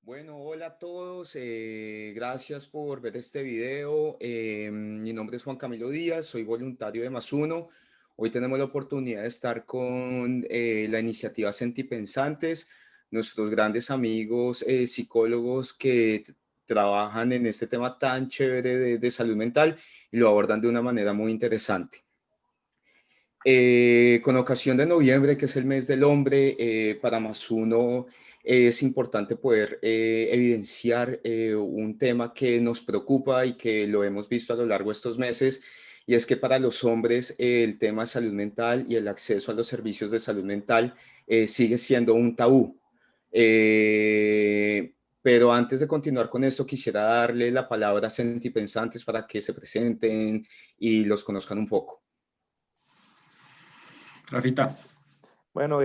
Bueno, hola a todos, gracias por ver este video. Mi nombre es Juan Camilo Díaz, soy voluntario de Más Uno. Hoy tenemos la oportunidad de estar con la iniciativa Sentipensantes, nuestros grandes amigos psicólogos que trabajan en este tema tan chévere de salud mental y lo abordan de una manera muy interesante. Con ocasión de noviembre, que es el mes del hombre, para Más Uno es importante poder evidenciar un tema que nos preocupa y que lo hemos visto a lo largo de estos meses, y es que para los hombres el tema de salud mental y el acceso a los servicios de salud mental sigue siendo un tabú. Pero antes de continuar con esto, quisiera darle la palabra a Sentipensantes para que se presenten y los conozcan un poco. Rafita. Bueno,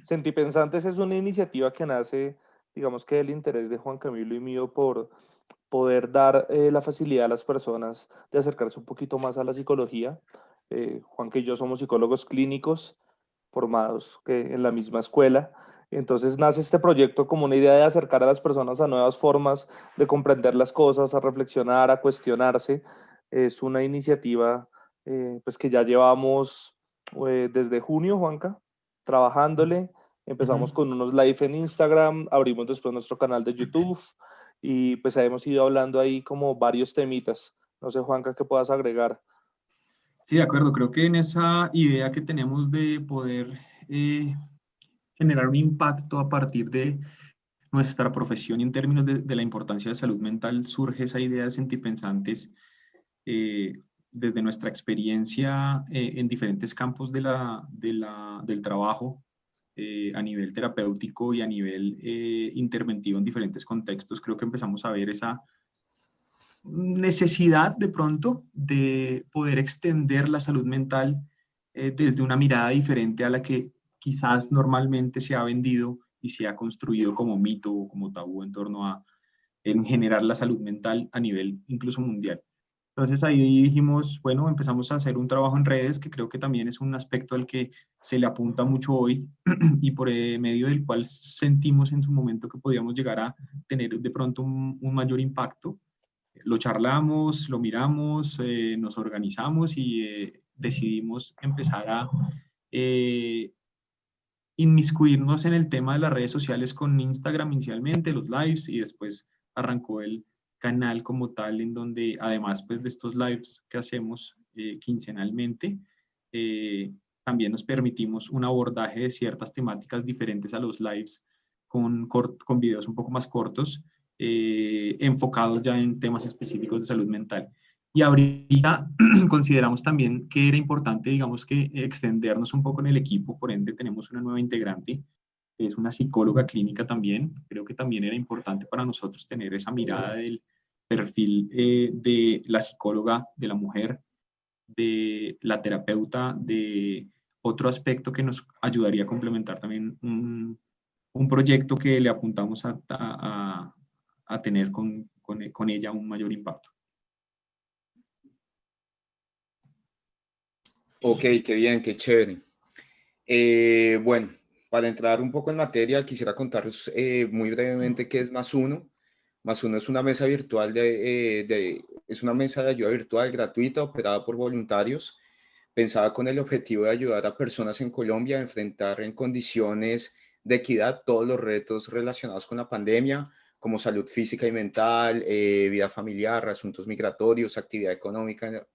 Sentipensantes es una iniciativa que nace, digamos que del interés de Juan Camilo y mío por poder dar la facilidad a las personas de acercarse un poquito más a la psicología. Juan y yo somos psicólogos clínicos formados en la misma escuela. Entonces nace este proyecto como una idea de acercar a las personas a nuevas formas de comprender las cosas, a reflexionar, a cuestionarse. Es una iniciativa pues que ya llevamos desde junio, Juanca, trabajándole. Empezamos con unos live en Instagram, abrimos después nuestro canal de YouTube y pues hemos ido hablando ahí como varios temitas. No sé, Juanca, ¿qué puedas agregar? Sí, de acuerdo. Creo que en esa idea que tenemos de poder generar un impacto a partir de nuestra profesión y en términos de la importancia de salud mental, surge esa idea de Sentipensantes eh, desde nuestra experiencia en diferentes campos del trabajo, a nivel terapéutico y a nivel interventivo en diferentes contextos. Creo que empezamos a ver esa necesidad de pronto de poder extender la salud mental desde una mirada diferente a la que quizás normalmente se ha vendido y se ha construido como mito o como tabú en torno a en generar la salud mental a nivel incluso mundial. Entonces ahí dijimos, bueno, empezamos a hacer un trabajo en redes que creo que también es un aspecto al que se le apunta mucho hoy y por medio del cual sentimos en su momento que podíamos llegar a tener de pronto un mayor impacto. Lo charlamos, lo miramos, nos organizamos y decidimos empezar a eh, inmiscuirnos en el tema de las redes sociales con Instagram inicialmente, los lives, y después arrancó el canal como tal, en donde además pues, de estos lives que hacemos quincenalmente, eh, también nos permitimos un abordaje de ciertas temáticas diferentes a los lives con videos un poco más cortos, enfocados ya en temas específicos de salud mental. Y ahorita consideramos también que era importante, digamos, que extendernos un poco en el equipo, por ende tenemos una nueva integrante, que es una psicóloga clínica también. Creo que también era importante para nosotros tener esa mirada del perfil de la psicóloga, de la mujer, de la terapeuta, de otro aspecto que nos ayudaría a complementar también un proyecto que le apuntamos a tener con ella un mayor impacto. Ok, qué bien, qué chévere. Bueno, para entrar un poco en materia, quisiera contaros muy brevemente qué es Más Uno. Más Uno es una mesa virtual es una mesa de ayuda virtual gratuita operada por voluntarios, pensada con el objetivo de ayudar a personas en Colombia a enfrentar en condiciones de equidad todos los retos relacionados con la pandemia, como salud física y mental, vida familiar, asuntos migratorios, actividad económica,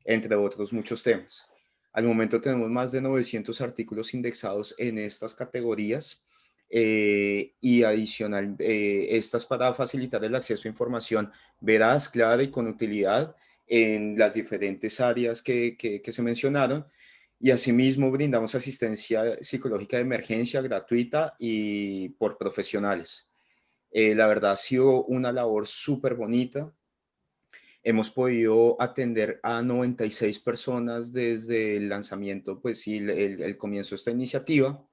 entre otros muchos temas. Al momento tenemos más de 900 artículos indexados en estas categorías y adicional, estas para facilitar el acceso a información veraz, clara y con utilidad en las diferentes áreas que se mencionaron. Y asimismo brindamos asistencia psicológica de emergencia gratuita y por profesionales. La verdad ha sido una labor súper bonita. Hemos podido atender a 96 personas desde el lanzamiento, pues sí, el comienzo de esta iniciativa,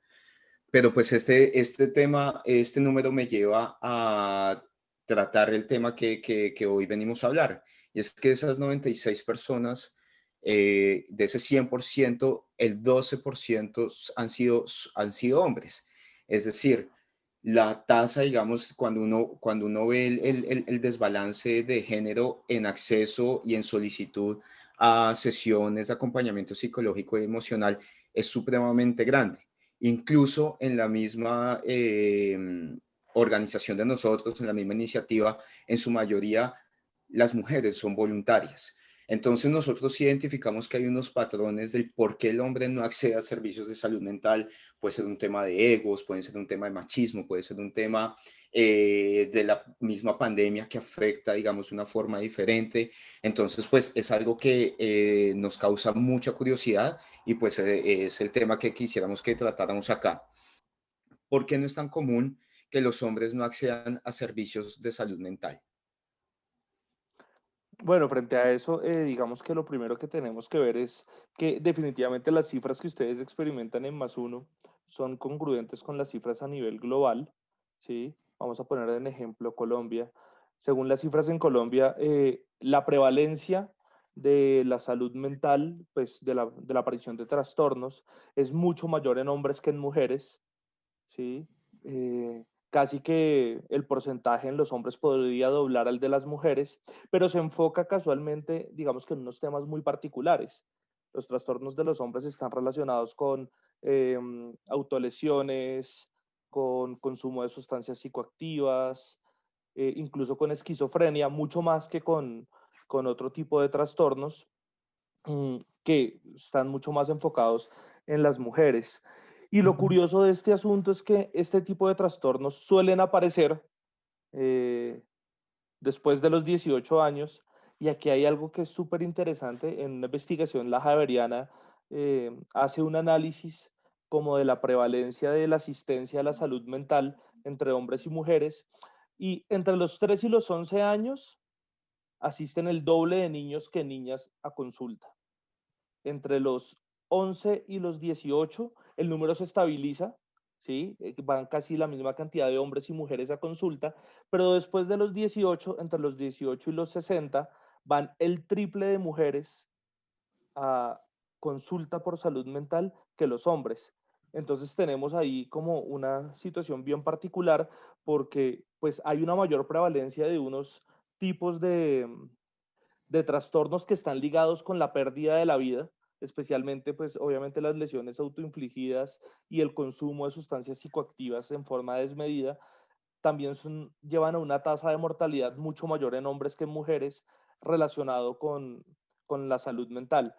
pero pues este tema, este número me lleva a tratar el tema que hoy venimos a hablar, y es que esas 96 personas, de ese 100%, el 12% han sido hombres. Es decir, la tasa, digamos, cuando uno ve el desbalance de género en acceso y en solicitud a sesiones de acompañamiento psicológico y emocional, es supremamente grande. Incluso en la misma organización de nosotros, en la misma iniciativa, en su mayoría las mujeres son voluntarias. Entonces nosotros identificamos que hay unos patrones del por qué el hombre no accede a servicios de salud mental. Puede ser un tema de egos, puede ser un tema de machismo, puede ser un tema de la misma pandemia que afecta, digamos, de una forma diferente. Entonces, pues es algo que nos causa mucha curiosidad y pues es el tema que quisiéramos que tratáramos acá. ¿Por qué no es tan común que los hombres no accedan a servicios de salud mental? Bueno, frente a eso, digamos que lo primero que tenemos que ver es que definitivamente las cifras que ustedes experimentan en más uno son congruentes con las cifras a nivel global, ¿sí? Vamos a poner en ejemplo Colombia. Según las cifras en Colombia, la prevalencia de la salud mental, pues de la aparición de trastornos, es mucho mayor en hombres que en mujeres, ¿sí? Casi que el porcentaje en los hombres podría doblar al de las mujeres, pero se enfoca casualmente, digamos que en unos temas muy particulares. Los trastornos de los hombres están relacionados con autolesiones, con consumo de sustancias psicoactivas, incluso con esquizofrenia, mucho más que con otro tipo de trastornos que están mucho más enfocados en las mujeres. Y lo Ujú. curioso de este asunto es que este tipo de trastornos suelen aparecer eh, después de los 18 años. Y aquí hay algo que es súper interesante. En una investigación, la Javeriana hace un análisis como de la prevalencia de la asistencia a la salud mental entre hombres y mujeres. Y entre los 3 y los 11 años asisten el doble de niños que niñas a consulta. Entre los 11 y los 18, el número se estabiliza, ¿sí? Van casi la misma cantidad de hombres y mujeres a consulta, pero después de los 18, entre los 18 y los 60, van el triple de mujeres a consulta por salud mental que los hombres. Entonces tenemos ahí como una situación bien particular porque pues hay una mayor prevalencia de unos tipos de trastornos que están ligados con la pérdida de la vida, especialmente pues obviamente las lesiones autoinfligidas y el consumo de sustancias psicoactivas en forma desmedida, también llevan a una tasa de mortalidad mucho mayor en hombres que en mujeres relacionado con la salud mental.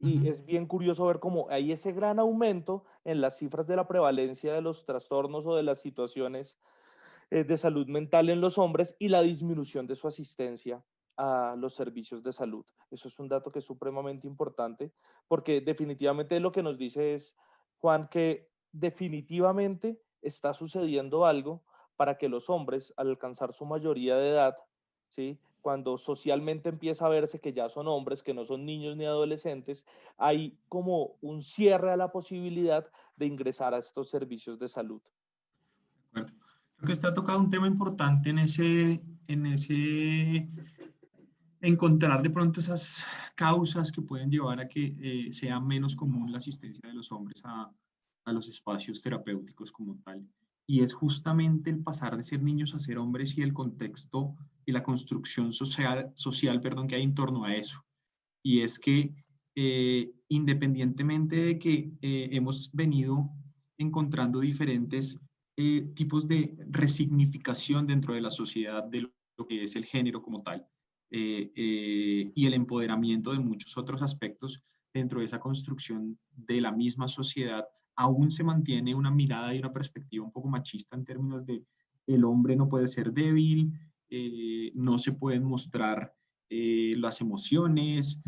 Y Ujú. es bien curioso ver cómo hay ese gran aumento en las cifras de la prevalencia de los trastornos o de las situaciones de salud mental en los hombres y la disminución de su asistencia a los servicios de salud. Eso es un dato que es supremamente importante porque definitivamente lo que nos dice es, Juan, que definitivamente está sucediendo algo para que los hombres, al alcanzar su mayoría de edad, ¿sí? Cuando socialmente empieza a verse que ya son hombres, que no son niños ni adolescentes, hay como un cierre a la posibilidad de ingresar a estos servicios de salud. De acuerdo. Creo que usted ha tocado un tema importante en ese encontrar de pronto esas causas que pueden llevar a que sea menos común la asistencia de los hombres a los espacios terapéuticos como tal. Y es justamente el pasar de ser niños a ser hombres y el contexto y la construcción social, perdón, que hay en torno a eso. Y es que independientemente de que hemos venido encontrando diferentes tipos de resignificación dentro de la sociedad de lo que es el género como tal, y el empoderamiento de muchos otros aspectos dentro de esa construcción de la misma sociedad, aún se mantiene una mirada y una perspectiva un poco machista en términos de el hombre no puede ser débil, no se pueden mostrar las emociones,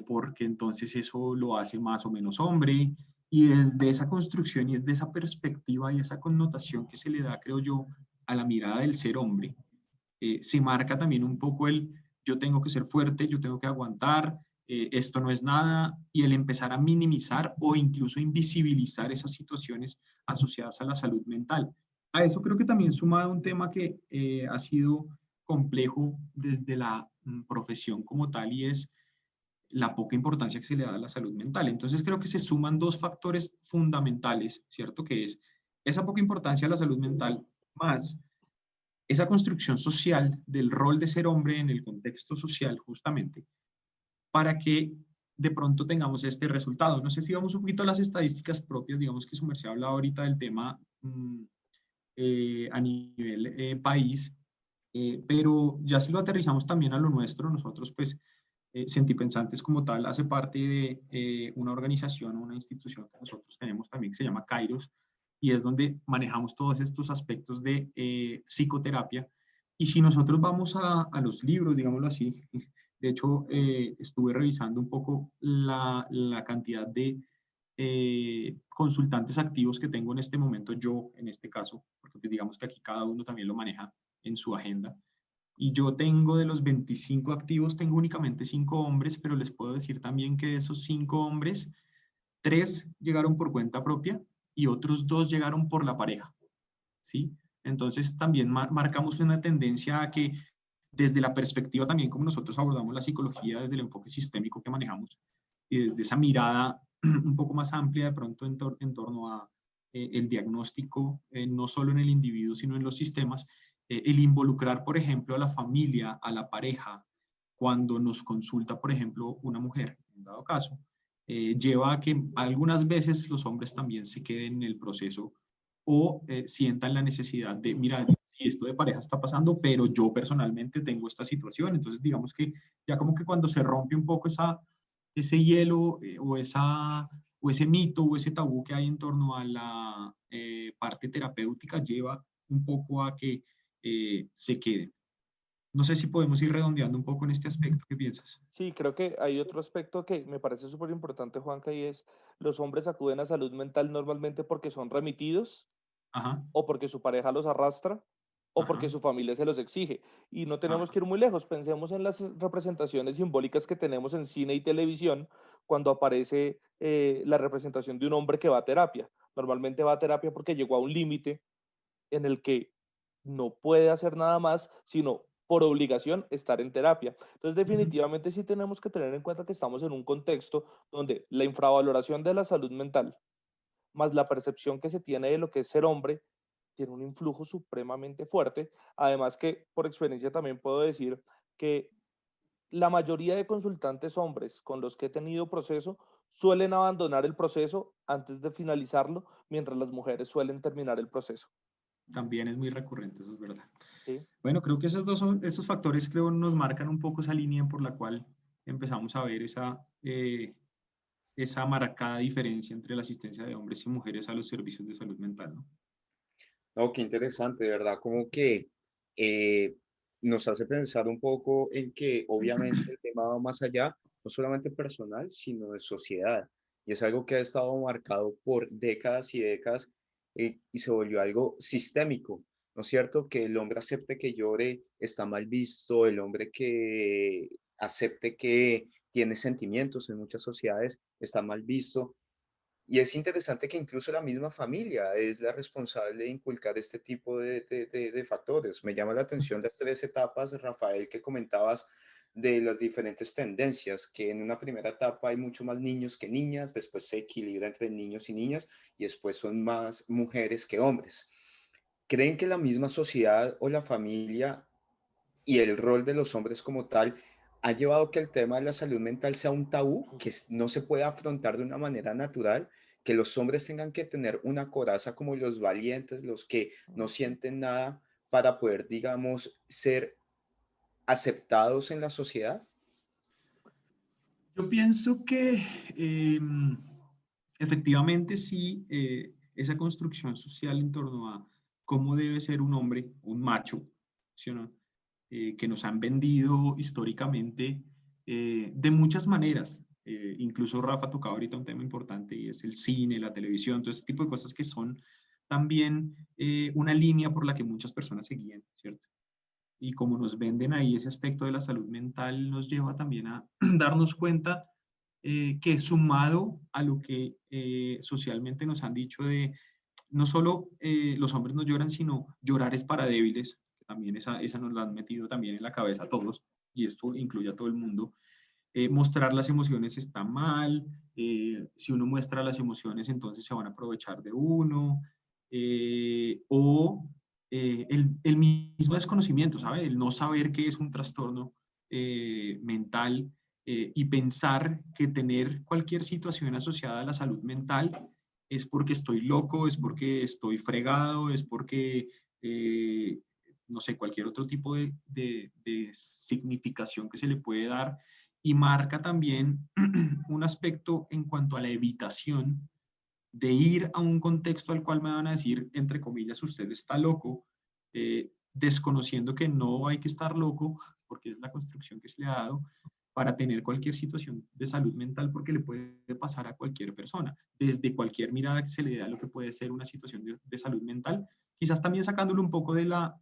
porque entonces eso lo hace más o menos hombre. Y desde esa construcción y desde esa perspectiva y esa connotación que se le da, creo yo, a la mirada del ser hombre, se marca también un poco el yo tengo que ser fuerte, yo tengo que aguantar, esto no es nada, y el empezar a minimizar o incluso invisibilizar esas situaciones asociadas a la salud mental. A eso creo que también sumado un tema que ha sido complejo desde la profesión como tal y es la poca importancia que se le da a la salud mental. Entonces creo que se suman dos factores fundamentales, ¿cierto? Que es esa poca importancia a la salud mental, más esa construcción social del rol de ser hombre en el contexto social, justamente, para que de pronto tengamos este resultado. No sé si vamos un poquito a las estadísticas propias, digamos que su merced ha hablado ahorita del tema a nivel país, pero ya si lo aterrizamos también a lo nuestro, nosotros pues Sentipensantes como tal hace parte de una organización, una institución que nosotros tenemos también que se llama Kairos, y es donde manejamos todos estos aspectos de psicoterapia. Y si nosotros vamos a los libros, digámoslo así, de hecho estuve revisando un poco la cantidad de consultantes activos que tengo en este momento, yo en este caso, porque pues digamos que aquí cada uno también lo maneja en su agenda. Y yo tengo de los 25 activos, tengo únicamente 5 hombres, pero les puedo decir también que de esos 5 hombres, 3 llegaron por cuenta propia y otros 2 llegaron por la pareja, ¿sí? Entonces también marcamos una tendencia a que desde la perspectiva también como nosotros abordamos la psicología, desde el enfoque sistémico que manejamos y desde esa mirada un poco más amplia de pronto en torno a el diagnóstico, no solo en el individuo, sino en los sistemas, el involucrar, por ejemplo, a la familia, a la pareja, cuando nos consulta, por ejemplo, una mujer, en dado caso, lleva a que algunas veces los hombres también se queden en el proceso o sientan la necesidad de, mira, si esto de pareja está pasando, pero yo personalmente tengo esta situación. Entonces, digamos que ya como que cuando se rompe un poco ese hielo o ese mito o ese tabú que hay en torno a la parte terapéutica, lleva un poco a que se queden. No sé si podemos ir redondeando un poco en este aspecto. ¿Qué piensas? Sí, creo que hay otro aspecto que me parece súper importante, Juanca, y es los hombres acuden a salud mental normalmente porque son remitidos Ajá, o porque su pareja los arrastra o porque ajá, su familia se los exige. Y no tenemos ajá. que ir muy lejos, pensemos en las representaciones simbólicas que tenemos en cine y televisión cuando aparece la representación de un hombre que va a terapia. Normalmente va a terapia porque llegó a un límite en el que no puede hacer nada más, sino por obligación estar en terapia. Entonces, Ujú. definitivamente sí tenemos que tener en cuenta que estamos en un contexto donde la infravaloración de la salud mental, más la percepción que se tiene de lo que es ser hombre, tiene un influjo supremamente fuerte. Además que por experiencia también puedo decir que la mayoría de consultantes hombres con los que he tenido proceso suelen abandonar el proceso antes de finalizarlo, mientras las mujeres suelen terminar el proceso. También es muy recurrente, eso es verdad. ¿Sí? Bueno, creo que esos factores creo nos marcan un poco esa línea por la cual empezamos a ver esa marcada diferencia entre la asistencia de hombres y mujeres a los servicios de salud mental, ¿no? No, qué interesante, de verdad, como que eh, nos hace pensar un poco en que obviamente el tema va más allá, no solamente personal, sino de sociedad. Y es algo que ha estado marcado por décadas y décadas y se volvió algo sistémico, ¿no es cierto? Que el hombre acepte que llore está mal visto, el hombre que acepte que tiene sentimientos en muchas sociedades está mal visto. Y es interesante que incluso la misma familia es la responsable de inculcar este tipo de factores. Me llama la atención las 3 etapas, Rafael, que comentabas de las diferentes tendencias, que en una primera etapa hay mucho más niños que niñas, después se equilibra entre niños y niñas y después son más mujeres que hombres. ¿Creen que la misma sociedad o la familia y el rol de los hombres como tal ha llevado a que el tema de la salud mental sea un tabú, que no se puede afrontar de una manera natural, que los hombres tengan que tener una coraza como los valientes, los que no sienten nada para poder, digamos, ser aceptados en la sociedad? Yo pienso que efectivamente sí, esa construcción social en torno a cómo debe ser un hombre, un macho, ¿sí o no? Que nos han vendido históricamente de muchas maneras. Incluso Rafa tocaba ahorita un tema importante y es el cine, la televisión, todo ese tipo de cosas que son también una línea por la que muchas personas se guían, ¿cierto? Y como nos venden ahí ese aspecto de la salud mental, nos lleva también a darnos cuenta que sumado a lo que socialmente nos han dicho de no solo los hombres no lloran, sino llorar es para débiles, que también esa nos la han metido también en la cabeza a todos, y esto incluye a todo el mundo. Mostrar las emociones está mal, si uno muestra las emociones entonces se van a aprovechar de uno, el mismo desconocimiento, ¿sabe? El no saber qué es un trastorno mental y pensar que tener cualquier situación asociada a la salud mental es porque estoy loco, es porque estoy fregado, es porque, no sé, cualquier otro tipo de significación que se le puede dar. Y marca también un aspecto en cuanto a la evitación de ir a un contexto al cual me van a decir, entre comillas, usted está loco, desconociendo que no hay que estar loco, porque es la construcción que se le ha dado, para tener cualquier situación de salud mental, porque le puede pasar a cualquier persona, desde cualquier mirada que se le dé a lo que puede ser una situación de salud mental, quizás también sacándolo un poco de la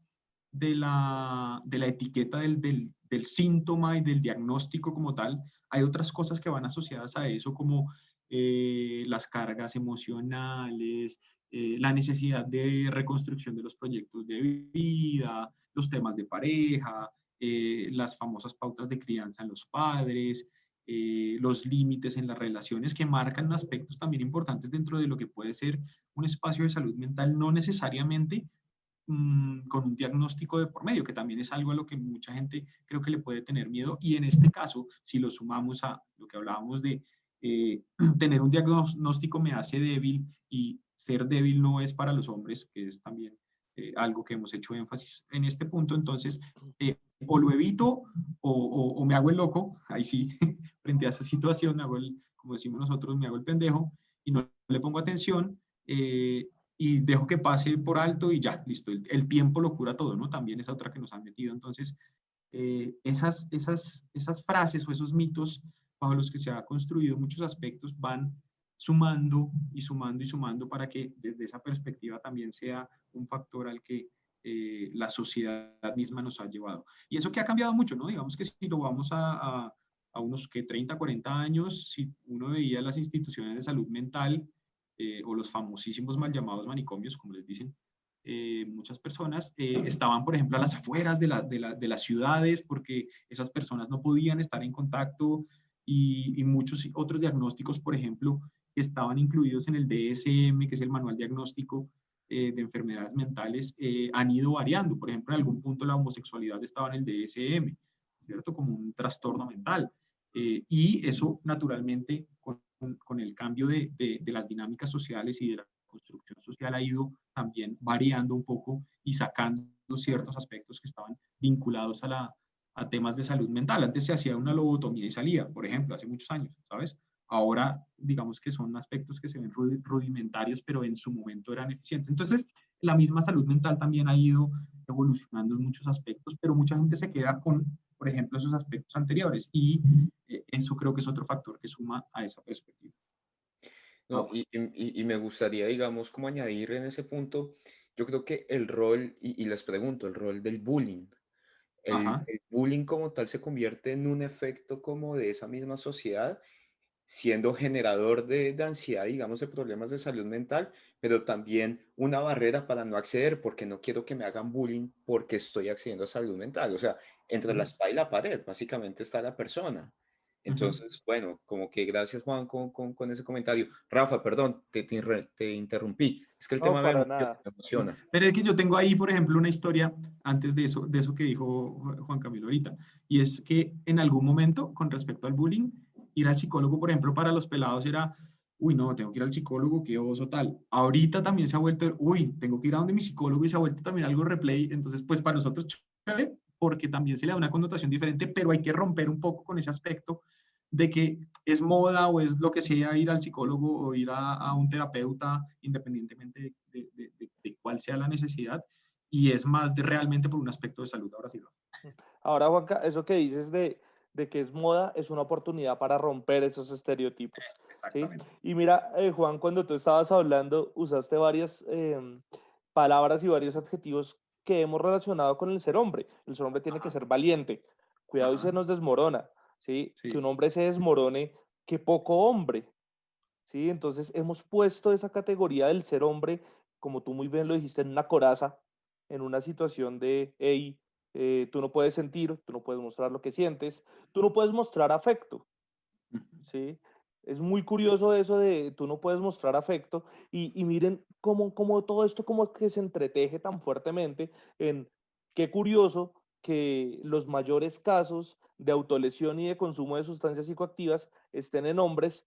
etiqueta del síntoma y del diagnóstico como tal. Hay otras cosas que van asociadas a eso, como las cargas emocionales, la necesidad de reconstrucción de los proyectos de vida, los temas de pareja, las famosas pautas de crianza en los padres, los límites en las relaciones que marcan aspectos también importantes dentro de lo que puede ser un espacio de salud mental, no necesariamente con un diagnóstico de por medio, que también es algo a lo que mucha gente creo que le puede tener miedo. Y en este caso, si lo sumamos a lo que hablábamos de tener un diagnóstico me hace débil y ser débil no es para los hombres, que es también algo que hemos hecho énfasis en este punto, entonces o lo evito o me hago el loco, ahí sí, frente a esa situación, me hago como decimos nosotros, me hago el pendejo y no le pongo atención. Y dejo que pase por alto y ya, listo, el tiempo lo cura todo, ¿no? También es otra que nos han metido. Entonces, esas frases o esos mitos bajo los que se ha construido muchos aspectos van sumando y sumando y sumando para que desde esa perspectiva también sea un factor al que la sociedad misma nos ha llevado. Y eso que ha cambiado mucho, ¿no? Digamos que si lo vamos a unos que 30, 40 años, si uno veía las instituciones de salud mental o los famosísimos mal llamados manicomios, como les dicen muchas personas, estaban, por ejemplo, a las afueras de las ciudades porque esas personas no podían estar en contacto y muchos otros diagnósticos, por ejemplo, que estaban incluidos en el DSM, que es el Manual Diagnóstico de Enfermedades Mentales, han ido variando. Por ejemplo, en algún punto la homosexualidad estaba en el DSM, ¿cierto? Como un trastorno mental. Y eso, naturalmente, con el cambio de las dinámicas sociales y de la construcción social ha ido también variando un poco y sacando ciertos aspectos que estaban vinculados a temas de salud mental. Antes se hacía una lobotomía y salía, por ejemplo, hace muchos años, ¿sabes? Ahora, digamos que son aspectos que se ven rudimentarios, pero en su momento eran eficientes. Entonces, la misma salud mental también ha ido evolucionando en muchos aspectos, pero mucha gente se queda con, por ejemplo, esos aspectos anteriores y eso creo que es otro factor que suma a esa perspectiva. No, y me gustaría, digamos, como añadir en ese punto, yo creo que el rol, y les pregunto, el rol del bullying. Ajá. El bullying como tal se convierte en un efecto como de esa misma sociedad, siendo generador de ansiedad, digamos, de problemas de salud mental, pero también una barrera para no acceder porque no quiero que me hagan bullying porque estoy accediendo a salud mental. O sea, entre la espada y la pared, básicamente está la persona. Uh-huh. Entonces, bueno, como que gracias Juan con ese comentario. Rafa, perdón, te interrumpí. Es que el No, tema para nada. me emociona. Pero es que yo tengo ahí, por ejemplo, una historia antes de eso que dijo Juan Camilo ahorita, y es que en algún momento, con respecto al bullying, ir al psicólogo, por ejemplo, para los pelados era, uy, no, tengo que ir al psicólogo, qué oso tal. Ahorita también se ha vuelto, uy, tengo que ir a donde mi psicólogo y se ha vuelto también algo replay. Entonces, pues para nosotros, chévere, porque también se le da una connotación diferente, pero hay que romper un poco con ese aspecto de que es moda o es lo que sea ir al psicólogo o ir a un terapeuta, independientemente de cuál sea la necesidad, y es más de realmente por un aspecto de salud. Ahora sí, ¿no? Ahora, Juanca, eso que dices de que es moda es una oportunidad para romper esos estereotipos, ¿sí? Exactamente. Y mira, Juan, cuando tú estabas hablando, usaste varias palabras y varios adjetivos que hemos relacionado con el ser hombre. El ser hombre tiene que Ajá, ser valiente. Cuidado y ajá, se nos desmorona, ¿sí? Que sí. un hombre se desmorone, qué poco hombre, ¿sí? Entonces hemos puesto esa categoría del ser hombre, como tú muy bien lo dijiste, en una coraza, en una situación de, hey, tú no puedes sentir, tú no puedes mostrar lo que sientes, tú no puedes mostrar afecto, ¿sí? Es muy curioso eso de tú no puedes mostrar afecto y miren cómo todo esto como que se entreteje tan fuertemente en qué curioso que los mayores casos de autolesión y de consumo de sustancias psicoactivas estén en hombres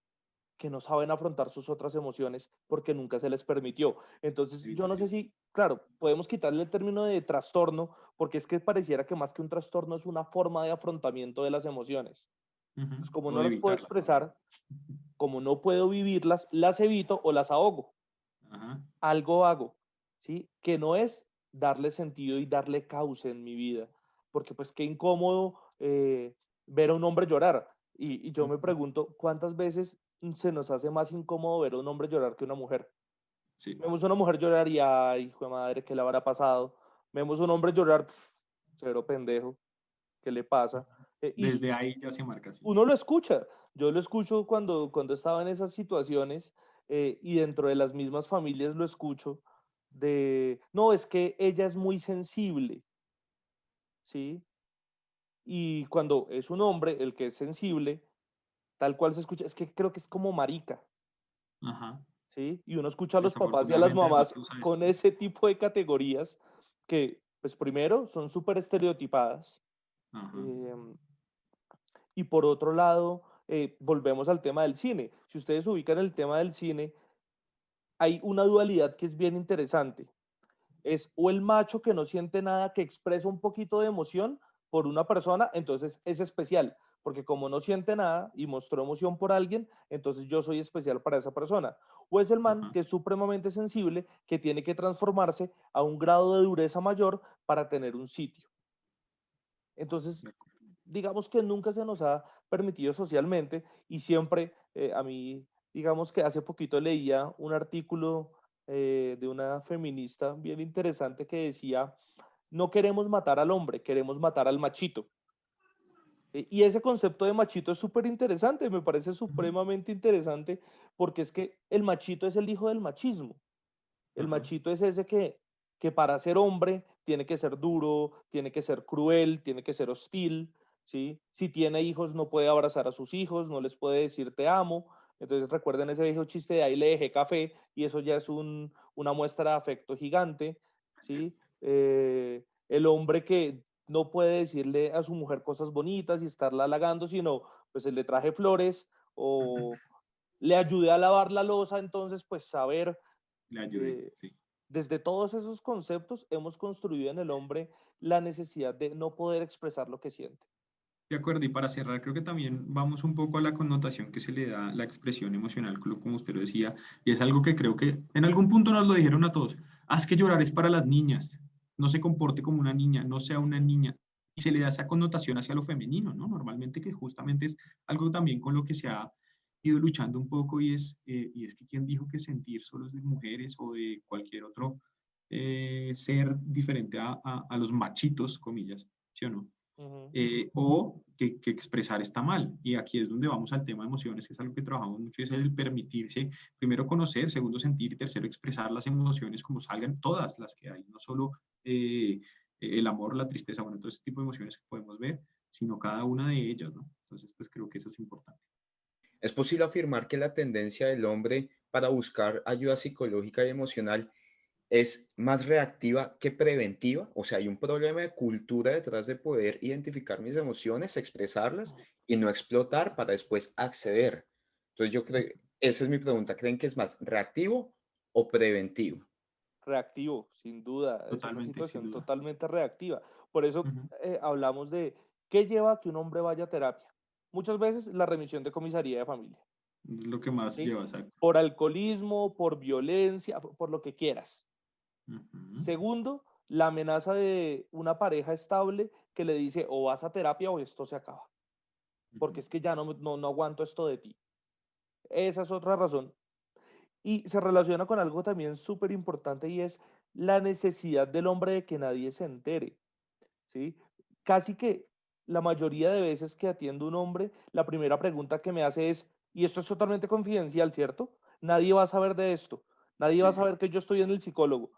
que no saben afrontar sus otras emociones porque nunca se les permitió. Entonces, Sí, yo no sé sí. si, claro, podemos quitarle el término de trastorno porque es que pareciera que más que un trastorno es una forma de afrontamiento de las emociones. Ujú. Pues como O no de las puedo evitarla. expresar, como no puedo vivirlas, las evito o las ahogo. Ajá. Algo hago, ¿sí? Que no es darle sentido y darle cauce en mi vida, porque pues qué incómodo ver a un hombre llorar. Y yo me Ujú. pregunto, ¿cuántas veces se nos hace más incómodo ver a un hombre llorar que una mujer? Sí. Vemos a una mujer llorar y, ay, hijo de madre, ¿qué le habrá pasado? Vemos a un hombre llorar, cero pendejo, ¿qué le pasa? Y Desde ahí ya se marca así. uno lo escucha. Yo lo escucho cuando estaba en esas situaciones y dentro de las mismas familias lo escucho no, es que ella es muy sensible, ¿sí? Y cuando es un hombre el que es sensible, tal cual se escucha, es que creo que es como marica, Ajá. ¿sí? Y uno escucha a los papás y a las Desafortunadamente además mamás se usa eso. con ese tipo de categorías que, pues primero, son súper estereotipadas. Ajá. eh, Y por otro lado, volvemos al tema del cine. Si ustedes ubican el tema del cine, hay una dualidad que es bien interesante. Es o el macho que no siente nada, que expresa un poquito de emoción por una persona, entonces es especial, porque como no siente nada y mostró emoción por alguien, entonces yo soy especial para esa persona. O es el man Ajá. que es supremamente sensible, que tiene que transformarse a un grado de dureza mayor para tener un sitio. Entonces, De acuerdo. digamos que nunca se nos ha permitido socialmente y siempre a mí, digamos que hace poquito leía un artículo de una feminista bien interesante que decía, no queremos matar al hombre, queremos matar al machito. Y ese concepto de machito es súper interesante, me parece Ujú. supremamente interesante porque es que el machito es el hijo del machismo. El Ajá. machito es ese que para ser hombre tiene que ser duro, tiene que ser cruel, tiene que ser hostil, ¿sí? Si tiene hijos no puede abrazar a sus hijos, no les puede decir te amo. Entonces recuerden ese viejo chiste de ahí le dejé café y eso ya es una muestra de afecto gigante, ¿sí? El hombre que no puede decirle a su mujer cosas bonitas y estarla halagando, sino pues le traje flores o le ayudé a lavar la loza, entonces pues saber Le ayudé, eh, sí. desde todos esos conceptos hemos construido en el hombre la necesidad de no poder expresar lo que siente. De acuerdo, y para cerrar, creo que también vamos un poco a la connotación que se le da a la expresión emocional, como usted lo decía, y es algo que creo que en algún punto nos lo dijeron a todos, haz que llorar es para las niñas, no se comporte como una niña, no sea una niña, y se le da esa connotación hacia lo femenino, ¿no? Normalmente que justamente es algo también con lo que se ha ido luchando un poco y es que quién dijo que sentir solo es de mujeres o de cualquier otro ser diferente a los machitos, comillas, ¿sí o no? Uh -huh. O que expresar está mal. Y aquí es donde vamos al tema de emociones, que es algo que trabajamos mucho, es el permitirse, primero conocer, segundo sentir y tercero expresar las emociones como salgan, todas las que hay, no solo el amor, la tristeza, bueno, todo ese tipo de emociones que podemos ver, sino cada una de ellas, ¿no? Entonces, pues creo que eso es importante. Es posible afirmar que la tendencia del hombre para buscar ayuda psicológica y emocional es más reactiva que preventiva. O sea, hay un problema de cultura detrás de poder identificar mis emociones, expresarlas y no explotar para después acceder. Entonces yo creo, esa es mi pregunta, ¿creen que es más reactivo o preventivo? Reactivo, sin duda, es una Totalmente, sin situación duda. totalmente reactiva. Por eso Ujú. hablamos de qué lleva a que un hombre vaya a terapia. Muchas veces la remisión de comisaría de familia, Es lo que más ¿sí? lleva, exacto. Por alcoholismo, por violencia, por lo que quieras. Ujú. Segundo, la amenaza de una pareja estable que le dice o vas a terapia o esto se acaba, porque Ujú. es que ya no aguanto esto de ti. Esa es otra razón. Y se relaciona con algo también súper importante y es la necesidad del hombre de que nadie se entere, ¿sí? Casi que la mayoría de veces que atiendo a un hombre, la primera pregunta que me hace es, y esto es totalmente confidencial, ¿cierto? Nadie va a saber de esto, nadie va a Sí, saber que yo estoy en el psicólogo.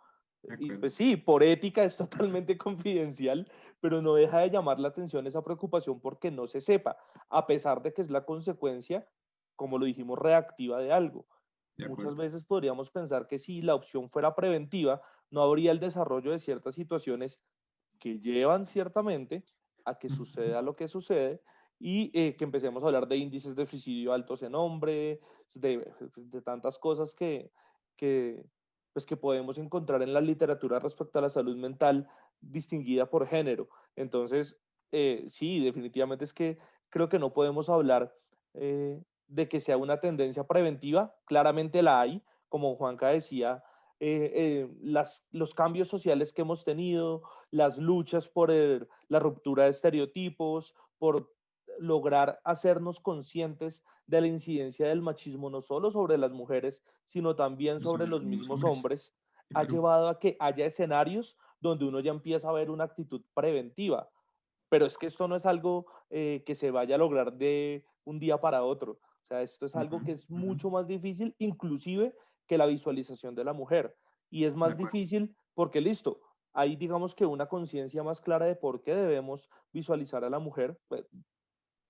de Y acuerdo. pues sí, por ética es totalmente confidencial, pero no deja de llamar la atención esa preocupación porque no se sepa, a pesar de que es la consecuencia como lo dijimos, reactiva de algo. De Muchas acuerdo. veces podríamos pensar que si la opción fuera preventiva, no habría el desarrollo de ciertas situaciones que llevan ciertamente a que suceda lo que sucede y que empecemos a hablar de índices de suicidio altos en hombres, de tantas cosas que, pues que podemos encontrar en la literatura respecto a la salud mental distinguida por género. Entonces, sí, definitivamente es que creo que no podemos hablar de que sea una tendencia preventiva, claramente la hay, como Juanca decía, los cambios sociales que hemos tenido, las luchas por la ruptura de estereotipos, por lograr hacernos conscientes de la incidencia del machismo no solo sobre las mujeres, sino también Pero sobre sobre los los mismos mismos hombres. hombres, ha Claro. llevado a que haya escenarios donde uno ya empieza a ver una actitud preventiva. Pero es que esto no es algo que se vaya a lograr de un día para otro. O sea, esto es Ujú, algo que es ujú. mucho más difícil, inclusive que la visualización de la mujer. Y es De más acuerdo. difícil porque, listo, hay digamos que una conciencia más clara de por qué debemos visualizar a la mujer, pues,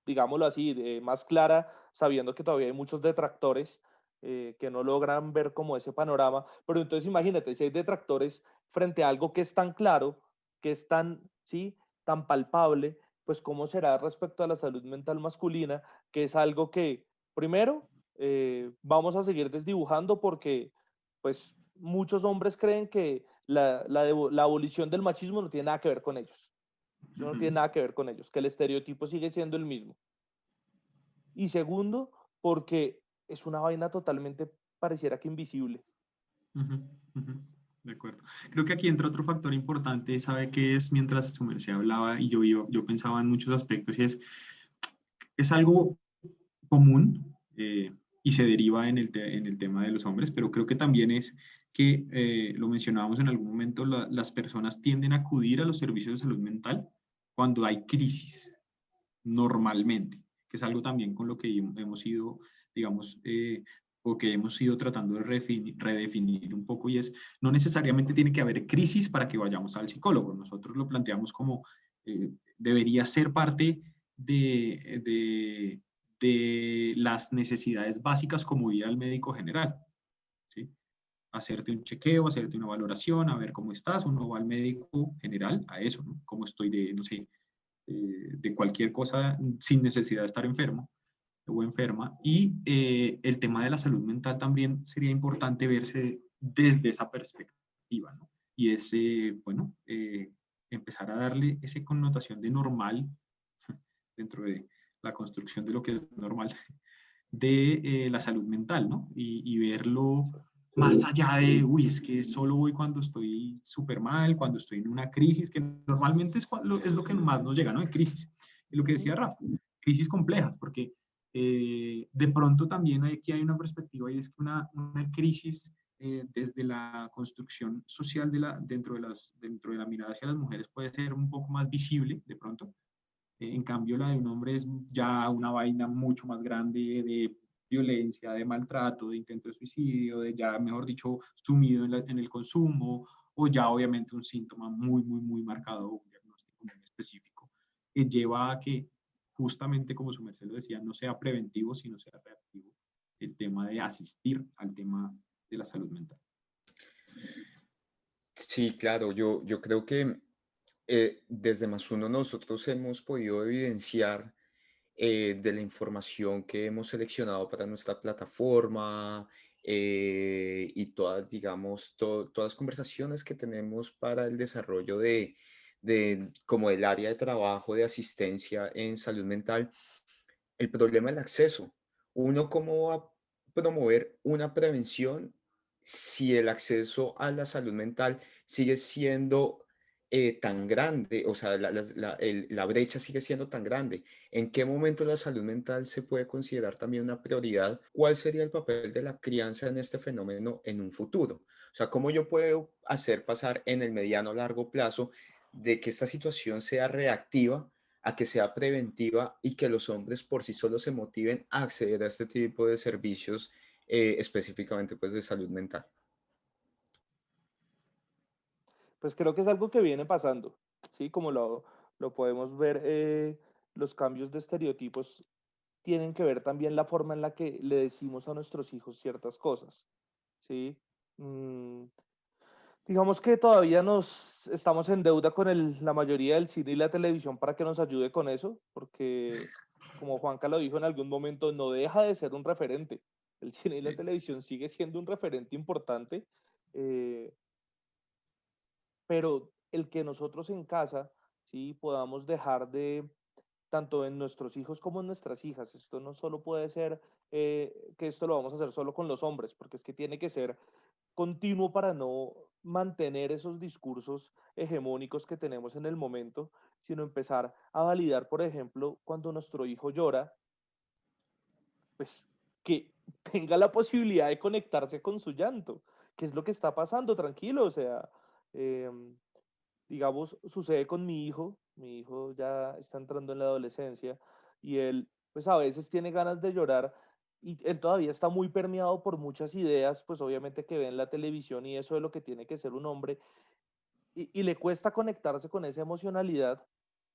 digámoslo así, más clara, sabiendo que todavía hay muchos detractores que no logran ver como ese panorama. Pero entonces imagínate, si hay detractores frente a algo que es tan claro, que es tan, ¿sí? Tan palpable, pues cómo será respecto a la salud mental masculina, que es algo que, primero, vamos a seguir desdibujando porque, pues, muchos hombres creen que la abolición del machismo no tiene nada que ver con ellos. Eso no Ujú, tiene nada que ver con ellos, que el estereotipo sigue siendo el mismo. Y segundo, porque es una vaina totalmente, pareciera que invisible. ujú, ujú. De acuerdo. Creo que aquí entra otro factor importante, sabe que es mientras su merced hablaba y yo pensaba en muchos aspectos y es algo común y se deriva en el tema de los hombres, pero creo que también es que, lo mencionábamos en algún momento, las personas tienden a acudir a los servicios de salud mental cuando hay crisis, normalmente, que es algo también con lo que hemos ido, digamos, o que hemos ido tratando de redefinir un poco, y es, no necesariamente tiene que haber crisis para que vayamos al psicólogo. Nosotros lo planteamos como debería ser parte de las necesidades básicas como ir al médico general, ¿sí? Hacerte un chequeo, hacerte una valoración, a ver cómo estás. Uno va al médico general a eso, ¿no? Cómo estoy de, no sé, de cualquier cosa sin necesidad de estar enfermo o enferma. Y el tema de la salud mental también sería importante verse desde esa perspectiva, ¿no? Y es, bueno, empezar a darle esa connotación de normal dentro de la construcción de lo que es normal de la salud mental, ¿no? Y verlo más allá de, uy, es que solo voy cuando estoy súper mal, cuando estoy en una crisis, que normalmente es lo que más nos llega, ¿no? En crisis. Y lo que decía Ujú. Rafa, crisis complejas, porque de pronto también aquí hay una perspectiva y es que una crisis desde la construcción social dentro de la mirada hacia las mujeres puede ser un poco más visible de pronto. En cambio, la de un hombre es ya una vaina mucho más grande de violencia, de maltrato, de intento de suicidio, de ya, mejor dicho, sumido en el consumo, o ya obviamente un síntoma muy, muy, muy marcado, un diagnóstico muy específico, que lleva a que, justamente como su merced lo decía, no sea preventivo, sino sea reactivo el tema de asistir al tema de la salud mental. Sí, claro, yo creo que desde Más Uno nosotros hemos podido evidenciar de la información que hemos seleccionado para nuestra plataforma y todas, digamos, todas las conversaciones que tenemos para el desarrollo de como el área de trabajo de asistencia en salud mental, el problema del acceso. Uno, ¿cómo va a promover una prevención si el acceso a la salud mental sigue siendo tan grande? O sea, la brecha sigue siendo tan grande. ¿En qué momento la salud mental se puede considerar también una prioridad? ¿Cuál sería el papel de la crianza en este fenómeno en un futuro? O sea, ¿cómo yo puedo hacer pasar en el mediano o largo plazo de que esta situación sea reactiva a que sea preventiva y que los hombres por sí solos se motiven a acceder a este tipo de servicios específicamente pues de salud mental? Pues creo que es algo que viene pasando, ¿sí? Como lo podemos ver, los cambios de estereotipos. tienen que ver también la forma en la que le decimos a nuestros hijos ciertas cosas, ¿sí? Digamos que todavía nos estamos en deuda con la mayoría del cine y la televisión para que nos ayude con eso, porque como Juanca lo dijo en algún momento, no deja de ser un referente. El cine y la televisión sigue siendo un referente importante, eh, pero el que nosotros en casa, ¿sí? Podamos dejar de, tanto en nuestros hijos como en nuestras hijas, esto no solo puede ser que esto lo vamos a hacer solo con los hombres, porque es que tiene que ser continuo para no mantener esos discursos hegemónicos que tenemos en el momento, sino empezar a validar, por ejemplo, cuando nuestro hijo llora, pues que tenga la posibilidad de conectarse con su llanto, que es lo que está pasando, tranquilo, o sea, eh, digamos, sucede con mi hijo ya está entrando en la adolescencia y él, pues a veces tiene ganas de llorar y él todavía está muy permeado por muchas ideas, pues obviamente que ve en la televisión y eso de lo que tiene que ser un hombre y le cuesta conectarse con esa emocionalidad,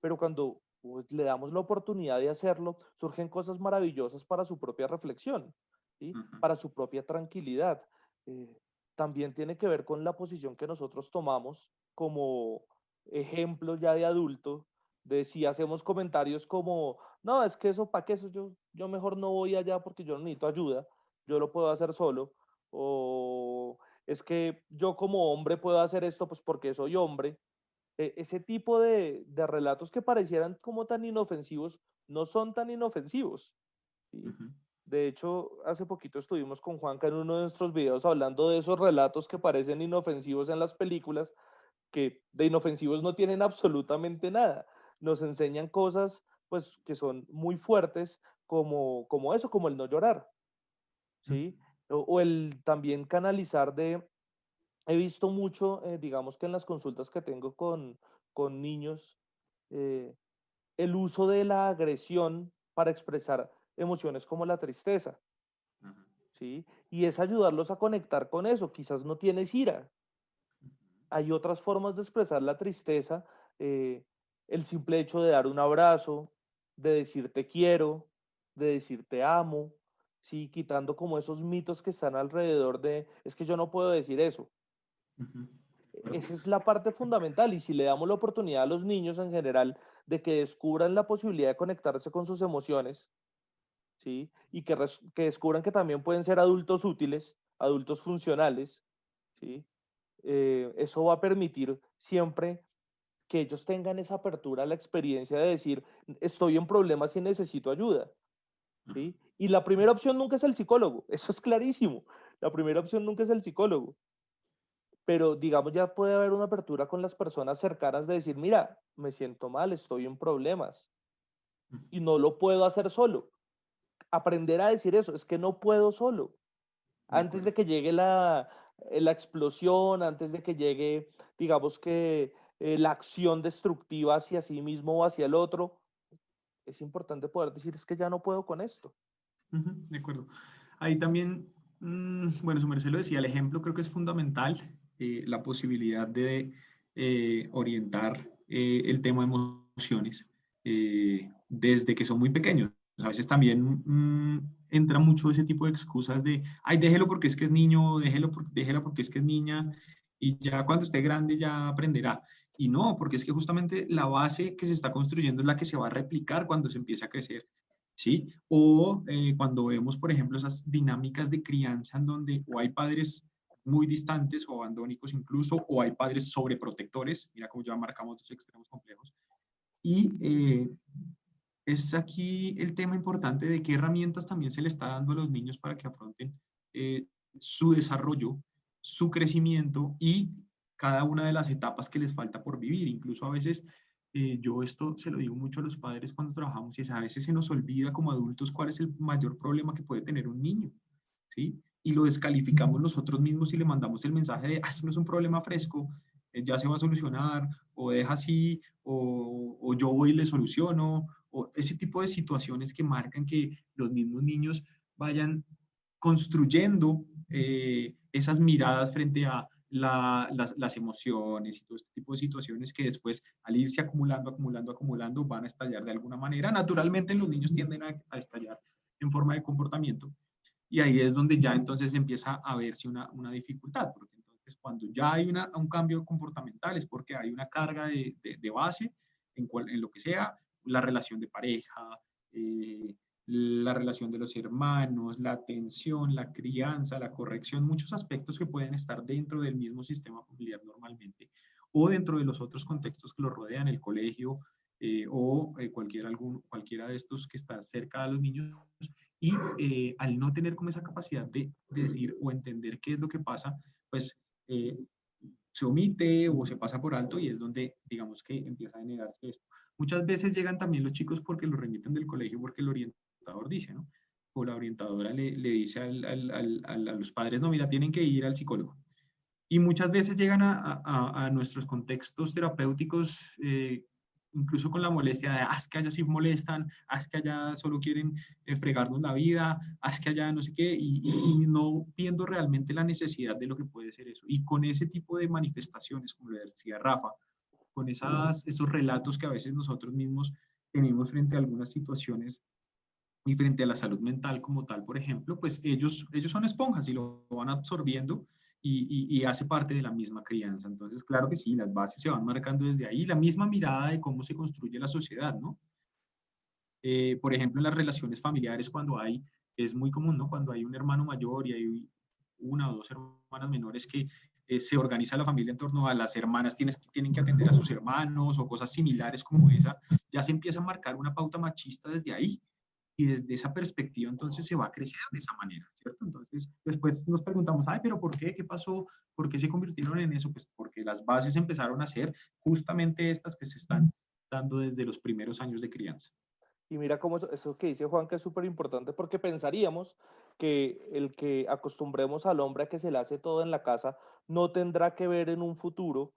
pero cuando pues, le damos la oportunidad de hacerlo, surgen cosas maravillosas para su propia reflexión, ¿sí? Para su propia tranquilidad. Eh, También tiene que ver con la posición que nosotros tomamos como ejemplo ya de adulto, de si hacemos comentarios como, no, es que eso, ¿para qué eso? Yo mejor no voy allá porque yo no necesito ayuda, yo lo puedo hacer solo, o es que yo como hombre puedo hacer esto pues porque soy hombre. Ese tipo de relatos que parecieran como tan inofensivos, no son tan inofensivos, ¿sí? De hecho, hace poquito estuvimos con Juanca en uno de nuestros videos hablando de esos relatos que parecen inofensivos en las películas, que de inofensivos no tienen absolutamente nada. Nos enseñan cosas pues que son muy fuertes como eso, como el no llorar, ¿sí? O el también canalizar de, he visto mucho, digamos que en las consultas que tengo con niños, eh, el uso de la agresión para expresar emociones como la tristeza, ¿sí? Y es ayudarlos a conectar con eso. Quizás no tienes ira. Hay otras formas de expresar la tristeza, eh, el simple hecho de dar un abrazo, de decir te quiero, de decir te amo, ¿sí? Quitando como esos mitos que están alrededor de, es que yo no puedo decir eso. Esa es la parte fundamental y si le damos la oportunidad a los niños en general de que descubran la posibilidad de conectarse con sus emociones, ¿sí? Y que descubran que también pueden ser adultos útiles, adultos funcionales, ¿sí? Eso va a permitir siempre que ellos tengan esa apertura a la experiencia de decir, estoy en problemas y necesito ayuda, ¿sí? Y la primera opción nunca es el psicólogo, eso es clarísimo. La primera opción nunca es el psicólogo, pero digamos ya puede haber una apertura con las personas cercanas de decir, mira, me siento mal, estoy en problemas y no lo puedo hacer solo. Aprender a decir eso, es que no puedo solo. Antes de que llegue la explosión, antes de que llegue, digamos que la acción destructiva hacia sí mismo o hacia el otro, es importante poder decir, es que ya no puedo con esto. De acuerdo. Ahí también, bueno, su merced lo decía, el ejemplo creo que es fundamental, la posibilidad de orientar el tema de emociones desde que son muy pequeños. A veces también entra mucho ese tipo de excusas de, ay, déjelo porque es que es niño, déjela porque es que es niña, y ya cuando esté grande ya aprenderá. Y no, porque es que justamente la base que se está construyendo es la que se va a replicar cuando se empiece a crecer. ¿Sí? O cuando vemos, por ejemplo, esas dinámicas de crianza en donde o hay padres muy distantes o abandónicos incluso, o hay padres sobreprotectores, mira cómo ya marcamos dos extremos complejos, y es aquí el tema importante de qué herramientas también se le está dando a los niños para que afronten su desarrollo, su crecimiento y cada una de las etapas que les falta por vivir. Incluso a veces, yo esto se lo digo mucho a los padres cuando trabajamos, y es a veces se nos olvida como adultos cuál es el mayor problema que puede tener un niño, ¿sí? Y lo descalificamos nosotros mismos y le mandamos el mensaje de, ah, eso no es un problema fresco, ya se va a solucionar, o deja así, o yo voy y le soluciono, o ese tipo de situaciones que marcan que los mismos niños vayan construyendo esas miradas frente a las emociones y todo este tipo tipo de situaciones que después, al irse acumulando, acumulando, van a estallar de alguna manera. Naturalmente los niños tienden a estallar en forma de comportamiento, y ahí es donde ya entonces empieza a verse una dificultad, porque entonces cuando ya hay un cambio comportamental es porque hay una carga de base en lo que sea, la relación de pareja, la relación de los hermanos, la atención, la crianza, la corrección, muchos aspectos que pueden estar dentro del mismo sistema familiar normalmente, o dentro de los otros contextos que los rodean, el colegio, cualquiera de estos que está cerca de los niños, y al no tener como esa capacidad de decir o entender qué es lo que pasa, pues eh, se omite o se pasa por alto, y es donde digamos que empieza a generarse esto. Muchas veces llegan también los chicos porque los remiten del colegio, porque el orientador dice, ¿no? O la orientadora le dice a los padres, no, mira, tienen que ir al psicólogo. Y muchas veces llegan a nuestros contextos terapéuticos, incluso con la molestia de, es que allá sí molestan, es que allá solo quieren fregarnos la vida, es que allá no sé qué, y no viendo realmente la necesidad de lo que puede ser eso. Y con ese tipo de manifestaciones, como lo decía Rafa, con esos relatos que a veces nosotros mismos tenemos frente a algunas situaciones y frente a la salud mental como tal, por ejemplo, pues ellos son esponjas y lo van absorbiendo, y hace parte de la misma crianza. Entonces, claro que sí, las bases se van marcando desde ahí, la misma mirada de cómo se construye la sociedad, ¿no? Por ejemplo, en las relaciones familiares, es muy común, ¿no? Cuando hay un hermano mayor y hay una o dos hermanas menores que se organiza la familia en torno a las hermanas, tienen que atender a sus hermanos o cosas similares como esa, ya se empieza a marcar una pauta machista desde ahí. Y desde esa perspectiva, entonces se va a crecer de esa manera, ¿cierto? Entonces, después nos preguntamos, ay, pero ¿por qué? ¿Qué pasó? ¿Por qué se convirtieron en eso? Pues porque las bases empezaron a ser justamente estas que se están dando desde los primeros años de crianza. Y mira cómo eso que dice Juan, que es súper importante, porque pensaríamos que el que acostumbremos al hombre a que se le hace todo en la casa no tendrá que ver en un futuro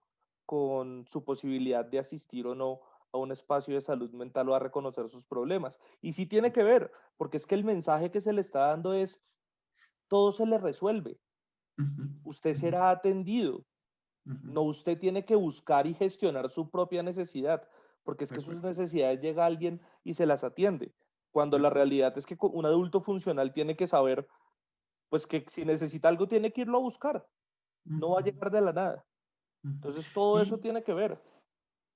con su posibilidad de asistir o no a un espacio de salud mental o a reconocer sus problemas. Y sí tiene que ver, porque es que el mensaje que se le está dando es, todo se le resuelve, Uh -huh, usted uh -huh, será atendido, uh -huh. no, usted tiene que buscar y gestionar su propia necesidad, porque es De que sus acuerdo, necesidades llega alguien y se las atiende. Cuando de la acuerdo. realidad es que un adulto funcional tiene que saber, pues que si necesita algo tiene que irlo a buscar, Uh no va a -huh, llegar de la nada. uh -huh. Entonces todo eso Y, tiene que ver.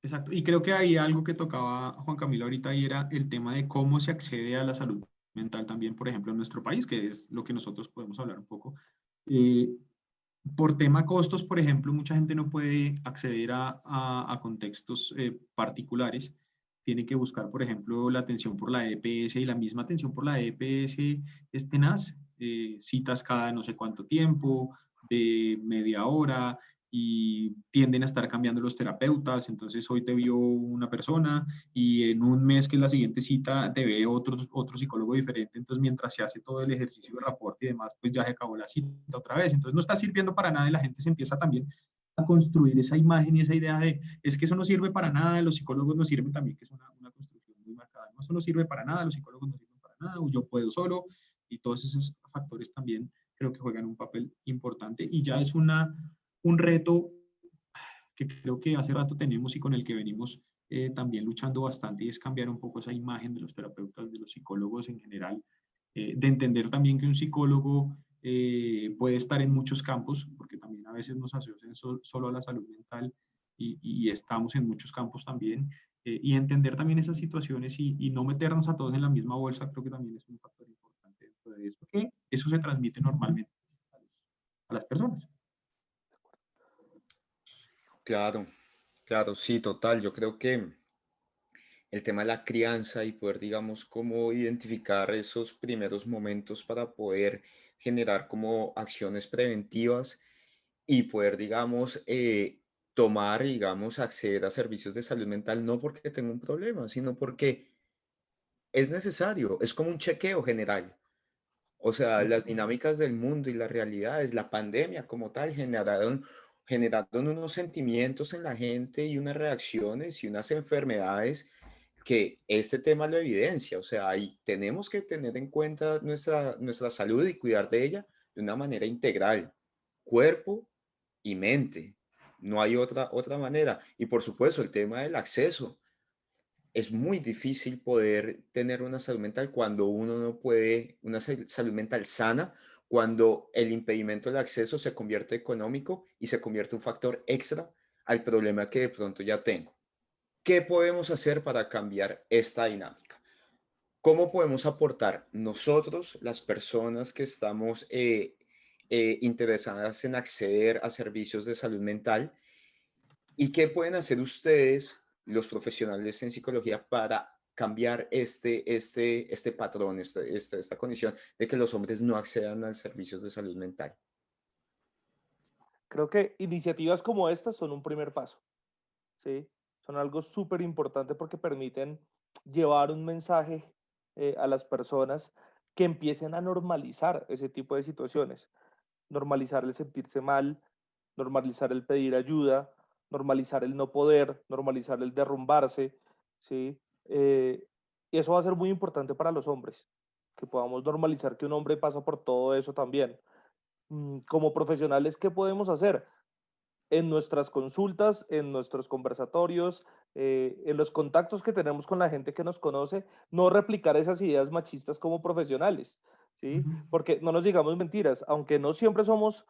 exacto, y creo que hay algo que tocaba Juan Camilo ahorita, y era el tema de cómo se accede a la salud mental también, por ejemplo, en nuestro país, que es lo que nosotros podemos hablar un poco. Eh, por tema costos, por ejemplo, mucha gente no puede acceder a contextos particulares. Tiene que buscar, por ejemplo, la atención por la EPS, y la misma atención por la EPS es tenaz. Citas cada no sé cuánto tiempo, de media hora, y tienden a estar cambiando los terapeutas. Entonces, hoy te vio una persona y en un mes, que es la siguiente cita, te ve otro psicólogo diferente. Entonces, mientras se hace todo el ejercicio de reporte y demás, pues ya se acabó la cita otra vez. Entonces, no está sirviendo para nada, y la gente se empieza también a construir esa imagen y esa idea de, es que eso no sirve para nada, los psicólogos no sirven también, que es una construcción muy marcada. No, eso no sirve para nada, los psicólogos no sirven para nada, o yo puedo solo, y todos esos factores también creo que juegan un papel importante, y ya es un reto que creo que hace rato tenemos y con el que venimos también luchando bastante, y es cambiar un poco esa imagen de los terapeutas, de los psicólogos en general, de entender también que un psicólogo puede estar en muchos campos, porque también a veces nos asocian solo a la salud mental, y estamos en muchos campos también, y entender también esas situaciones, y no meternos a todos en la misma bolsa, creo que también es un factor importante dentro de eso, que eso se transmite normalmente a las personas. Claro, claro, sí, total. Yo creo que el tema de la crianza y poder, digamos, cómo identificar esos primeros momentos para poder generar como acciones preventivas y poder, digamos, tomar, digamos, acceder a servicios de salud mental, no porque tenga un problema, sino porque es necesario, es como un chequeo general. O sea, las dinámicas del mundo y las realidades, la pandemia como tal, generaron unos sentimientos en la gente y unas reacciones y unas enfermedades que este tema lo evidencia. O sea, ahí tenemos que tener en cuenta nuestra salud y cuidar de ella de una manera integral, cuerpo y mente, no hay otra manera. Y por supuesto, el tema del acceso. Es muy difícil poder tener una salud mental cuando uno no puede, una salud mental sana, cuando el impedimento del acceso se convierte económico y se convierte un factor extra al problema que de pronto ya tengo. ¿Qué podemos hacer para cambiar esta dinámica? ¿Cómo podemos aportar nosotros, las personas que estamos interesadas en acceder a servicios de salud mental? ¿Y qué pueden hacer ustedes, los profesionales en psicología, para cambiar este patrón, esta condición de que los hombres no accedan a servicios de salud mental? Creo que iniciativas como estas son un primer paso, ¿sí? Son algo súper importante porque permiten llevar un mensaje a las personas que empiecen a normalizar ese tipo de situaciones, normalizar el sentirse mal, normalizar el pedir ayuda, normalizar el no poder, normalizar el derrumbarse, ¿sí? Y eso va a ser muy importante para los hombres, que podamos normalizar que un hombre pasa por todo eso también. Como profesionales, ¿qué podemos hacer? En nuestras consultas, en nuestros conversatorios, en los contactos que tenemos con la gente que nos conoce, no replicar esas ideas machistas como profesionales, ¿sí? Ujú. Porque no nos digamos mentiras, aunque no siempre somos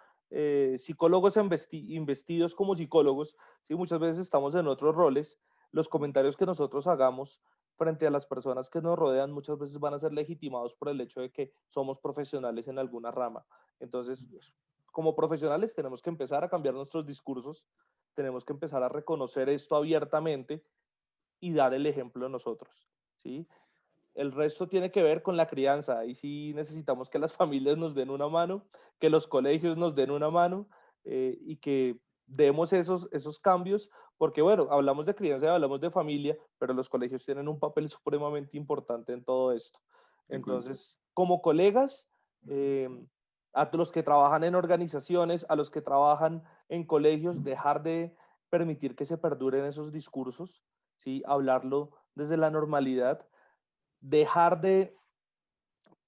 psicólogos investidos como psicólogos, ¿sí? Muchas veces estamos en otros roles, los comentarios que nosotros hagamos frente a las personas que nos rodean muchas veces van a ser legitimados por el hecho de que somos profesionales en alguna rama. Entonces, como profesionales tenemos que empezar a cambiar nuestros discursos, tenemos que empezar a reconocer esto abiertamente y dar el ejemplo nosotros, ¿sí? El resto tiene que ver con la crianza. Y sí necesitamos que las familias nos den una mano, que los colegios nos den una mano y que demos esos cambios, porque bueno, hablamos de crianza y hablamos de familia, pero los colegios tienen un papel supremamente importante en todo esto. De acuerdo. Entonces, como colegas, eh, a los que trabajan en organizaciones, a los que trabajan en colegios, dejar de permitir que se perduren esos discursos, ¿sí? Hablarlo desde la normalidad, dejar de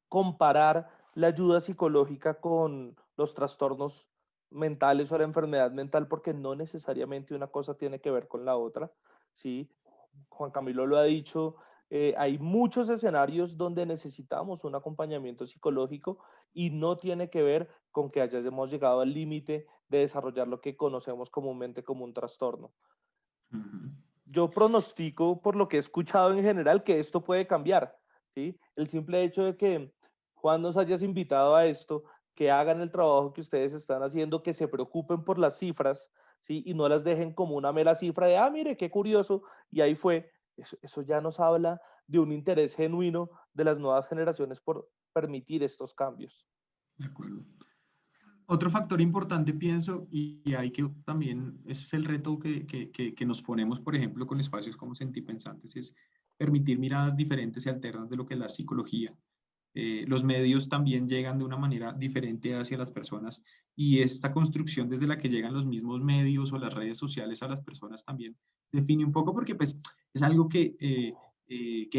comparar la ayuda psicológica con los trastornos mentales o la enfermedad mental, porque no necesariamente una cosa tiene que ver con la otra, ¿sí? Juan Camilo lo ha dicho, hay muchos escenarios donde necesitamos un acompañamiento psicológico y no tiene que ver con que hayamos llegado al límite de desarrollar lo que conocemos comúnmente como un trastorno. Ujú. Yo pronostico, por lo que he escuchado en general, que esto puede cambiar, ¿sí? El simple hecho de que Juan nos hayas invitado a esto, que hagan el trabajo que ustedes están haciendo, que se preocupen por las cifras, ¿sí? Y no las dejen como una mera cifra de, ah, mire, qué curioso, y ahí fue. Eso ya nos habla de un interés genuino de las nuevas generaciones por permitir estos cambios. De acuerdo. Otro factor importante, pienso, y hay que también, ese es el reto que nos ponemos, por ejemplo, con espacios como Sentipensantes, es permitir miradas diferentes y alternas de lo que es la psicología. Los medios también llegan de una manera diferente hacia las personas y esta construcción desde la que llegan los mismos medios o las redes sociales a las personas también define un poco porque pues es algo que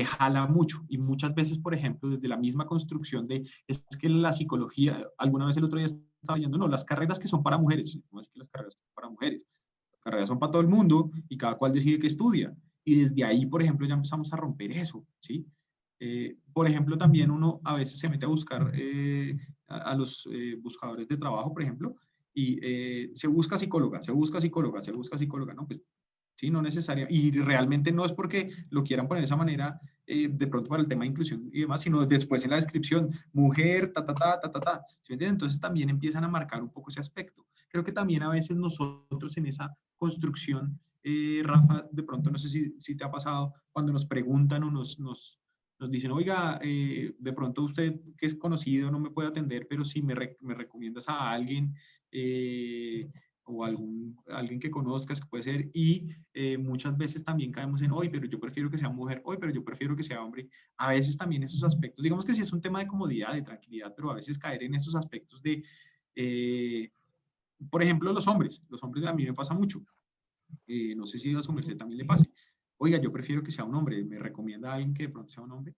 jala mucho y muchas veces, por ejemplo, desde la misma construcción de, es que la psicología, alguna vez el otro día estaba viendo, no, las carreras que son para mujeres, no es que las carreras son para mujeres, las carreras son para todo el mundo y cada cual decide qué estudia. Y desde ahí, por ejemplo, ya empezamos a romper eso, ¿sí? Por ejemplo, también uno a veces se mete a buscar a los buscadores de trabajo, por ejemplo, y se busca psicóloga, se busca psicóloga, se busca psicóloga, ¿no? Pues sí, no necesaria. Y realmente no es porque lo quieran poner de esa manera, de pronto para el tema de inclusión y demás, sino después en la descripción, mujer, ta, ta, ta, ta, ta, ta. ¿Sí me entienden? Entonces también empiezan a marcar un poco ese aspecto. Creo que también a veces nosotros en esa construcción, Rafa, de pronto no sé si te ha pasado, cuando nos preguntan o nos dicen, oiga, de pronto usted que es conocido no me puede atender, pero si me recomiendas a alguien o alguien que conozcas, que puede ser, y muchas veces también caemos en, hoy, pero yo prefiero que sea mujer, hoy, pero yo prefiero que sea hombre. A veces también esos aspectos, digamos que sí es un tema de comodidad, de tranquilidad, pero a veces caer en esos aspectos de, por ejemplo, los hombres a mí me pasa mucho, no sé si a su merced también le pase. Oiga, yo prefiero que sea un hombre, me recomienda a alguien que de pronto sea un hombre,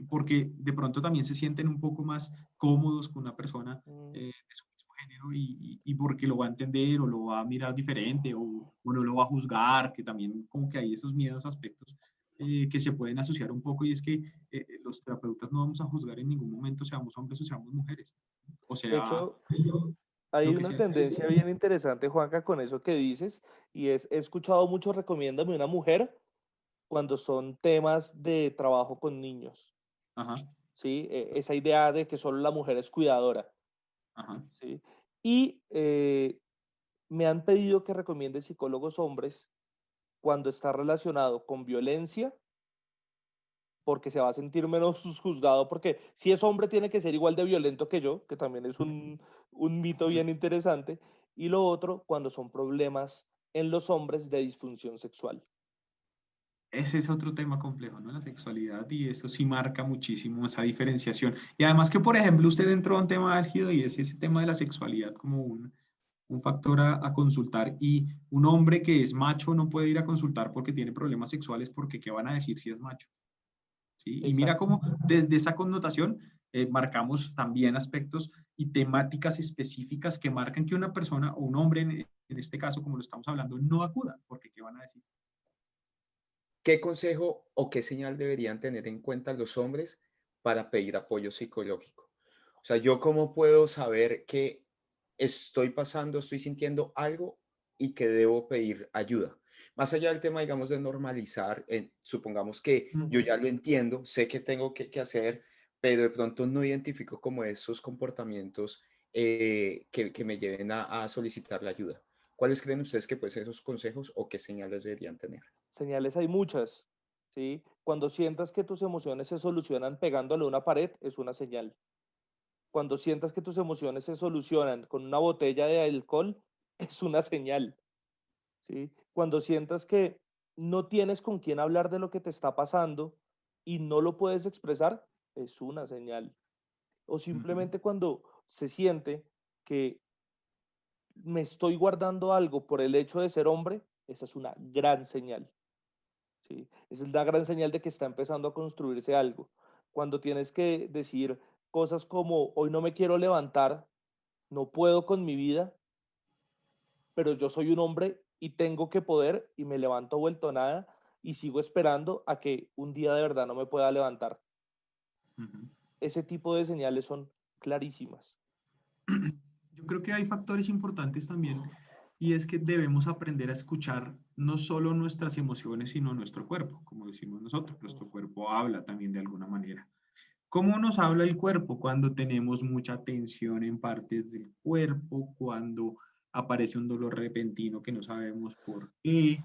porque de pronto también se sienten un poco más cómodos con una persona de su mismo género y porque lo va a entender o lo va a mirar diferente o no lo va a juzgar, que también como que hay esos miedos, aspectos que se pueden asociar un poco y es que los terapeutas no vamos a juzgar en ningún momento, seamos hombres o seamos mujeres, o De sea, hecho, hay lo que una sea. tendencia bien interesante, Juanca, con eso que dices, y es, he escuchado mucho, recomiéndame una mujer cuando son temas de trabajo con niños, Ajá, ¿sí? Esa idea de que solo la mujer es cuidadora, ajá. ¿sí? Y me han pedido que recomiende psicólogos hombres cuando está relacionado con violencia, porque se va a sentir menos juzgado, porque si es hombre tiene que ser igual de violento que yo, que también es un mito bien interesante, y lo otro cuando son problemas en los hombres de disfunción sexual. Ese es otro tema complejo, ¿no? La sexualidad y eso sí marca muchísimo esa diferenciación. Y además que, por ejemplo, usted entró a un tema álgido y es ese tema de la sexualidad como un factor a consultar y un hombre que es macho no puede ir a consultar porque tiene problemas sexuales porque ¿qué van a decir si es macho? ¿Sí? Y mira Exacto. cómo desde esa connotación marcamos también aspectos y temáticas específicas que marcan que una persona o un hombre, en este caso, como lo estamos hablando, no acuda porque ¿qué van a decir? ¿Qué consejo o qué señal deberían tener en cuenta los hombres para pedir apoyo psicológico? O sea, ¿yo cómo puedo saber que estoy pasando, estoy sintiendo algo y que debo pedir ayuda? Más allá del tema, digamos, de normalizar, supongamos que yo Ujú. ya lo entiendo, sé que tengo que hacer, pero de pronto no identifico como esos comportamientos que me lleven a solicitar la ayuda. ¿Cuáles creen ustedes que pueden ser esos consejos o qué señales deberían tener? Señales hay muchas, ¿sí? Cuando sientas que tus emociones se solucionan pegándole a una pared, es una señal. Cuando sientas que tus emociones se solucionan con una botella de alcohol, es una señal, ¿sí? Cuando sientas que no tienes con quién hablar de lo que te está pasando y no lo puedes expresar, es una señal. O Ujú. simplemente cuando se siente que me estoy guardando algo por el hecho de ser hombre, esa es una gran señal, ¿sí? Esa es la gran señal de que está empezando a construirse algo. Cuando tienes que decir cosas como, hoy no me quiero levantar, no puedo con mi vida, pero yo soy un hombre y tengo que poder y me levanto vuelto nada y sigo esperando a que un día de verdad no me pueda levantar. Ujú. Ese tipo de señales son clarísimas. Yo creo que hay factores importantes también y es que debemos aprender a escuchar no solo nuestras emociones, sino nuestro cuerpo, como decimos nosotros. Nuestro cuerpo habla también de alguna manera. ¿Cómo nos habla el cuerpo? Cuando tenemos mucha tensión en partes del cuerpo, cuando aparece un dolor repentino que no sabemos por qué,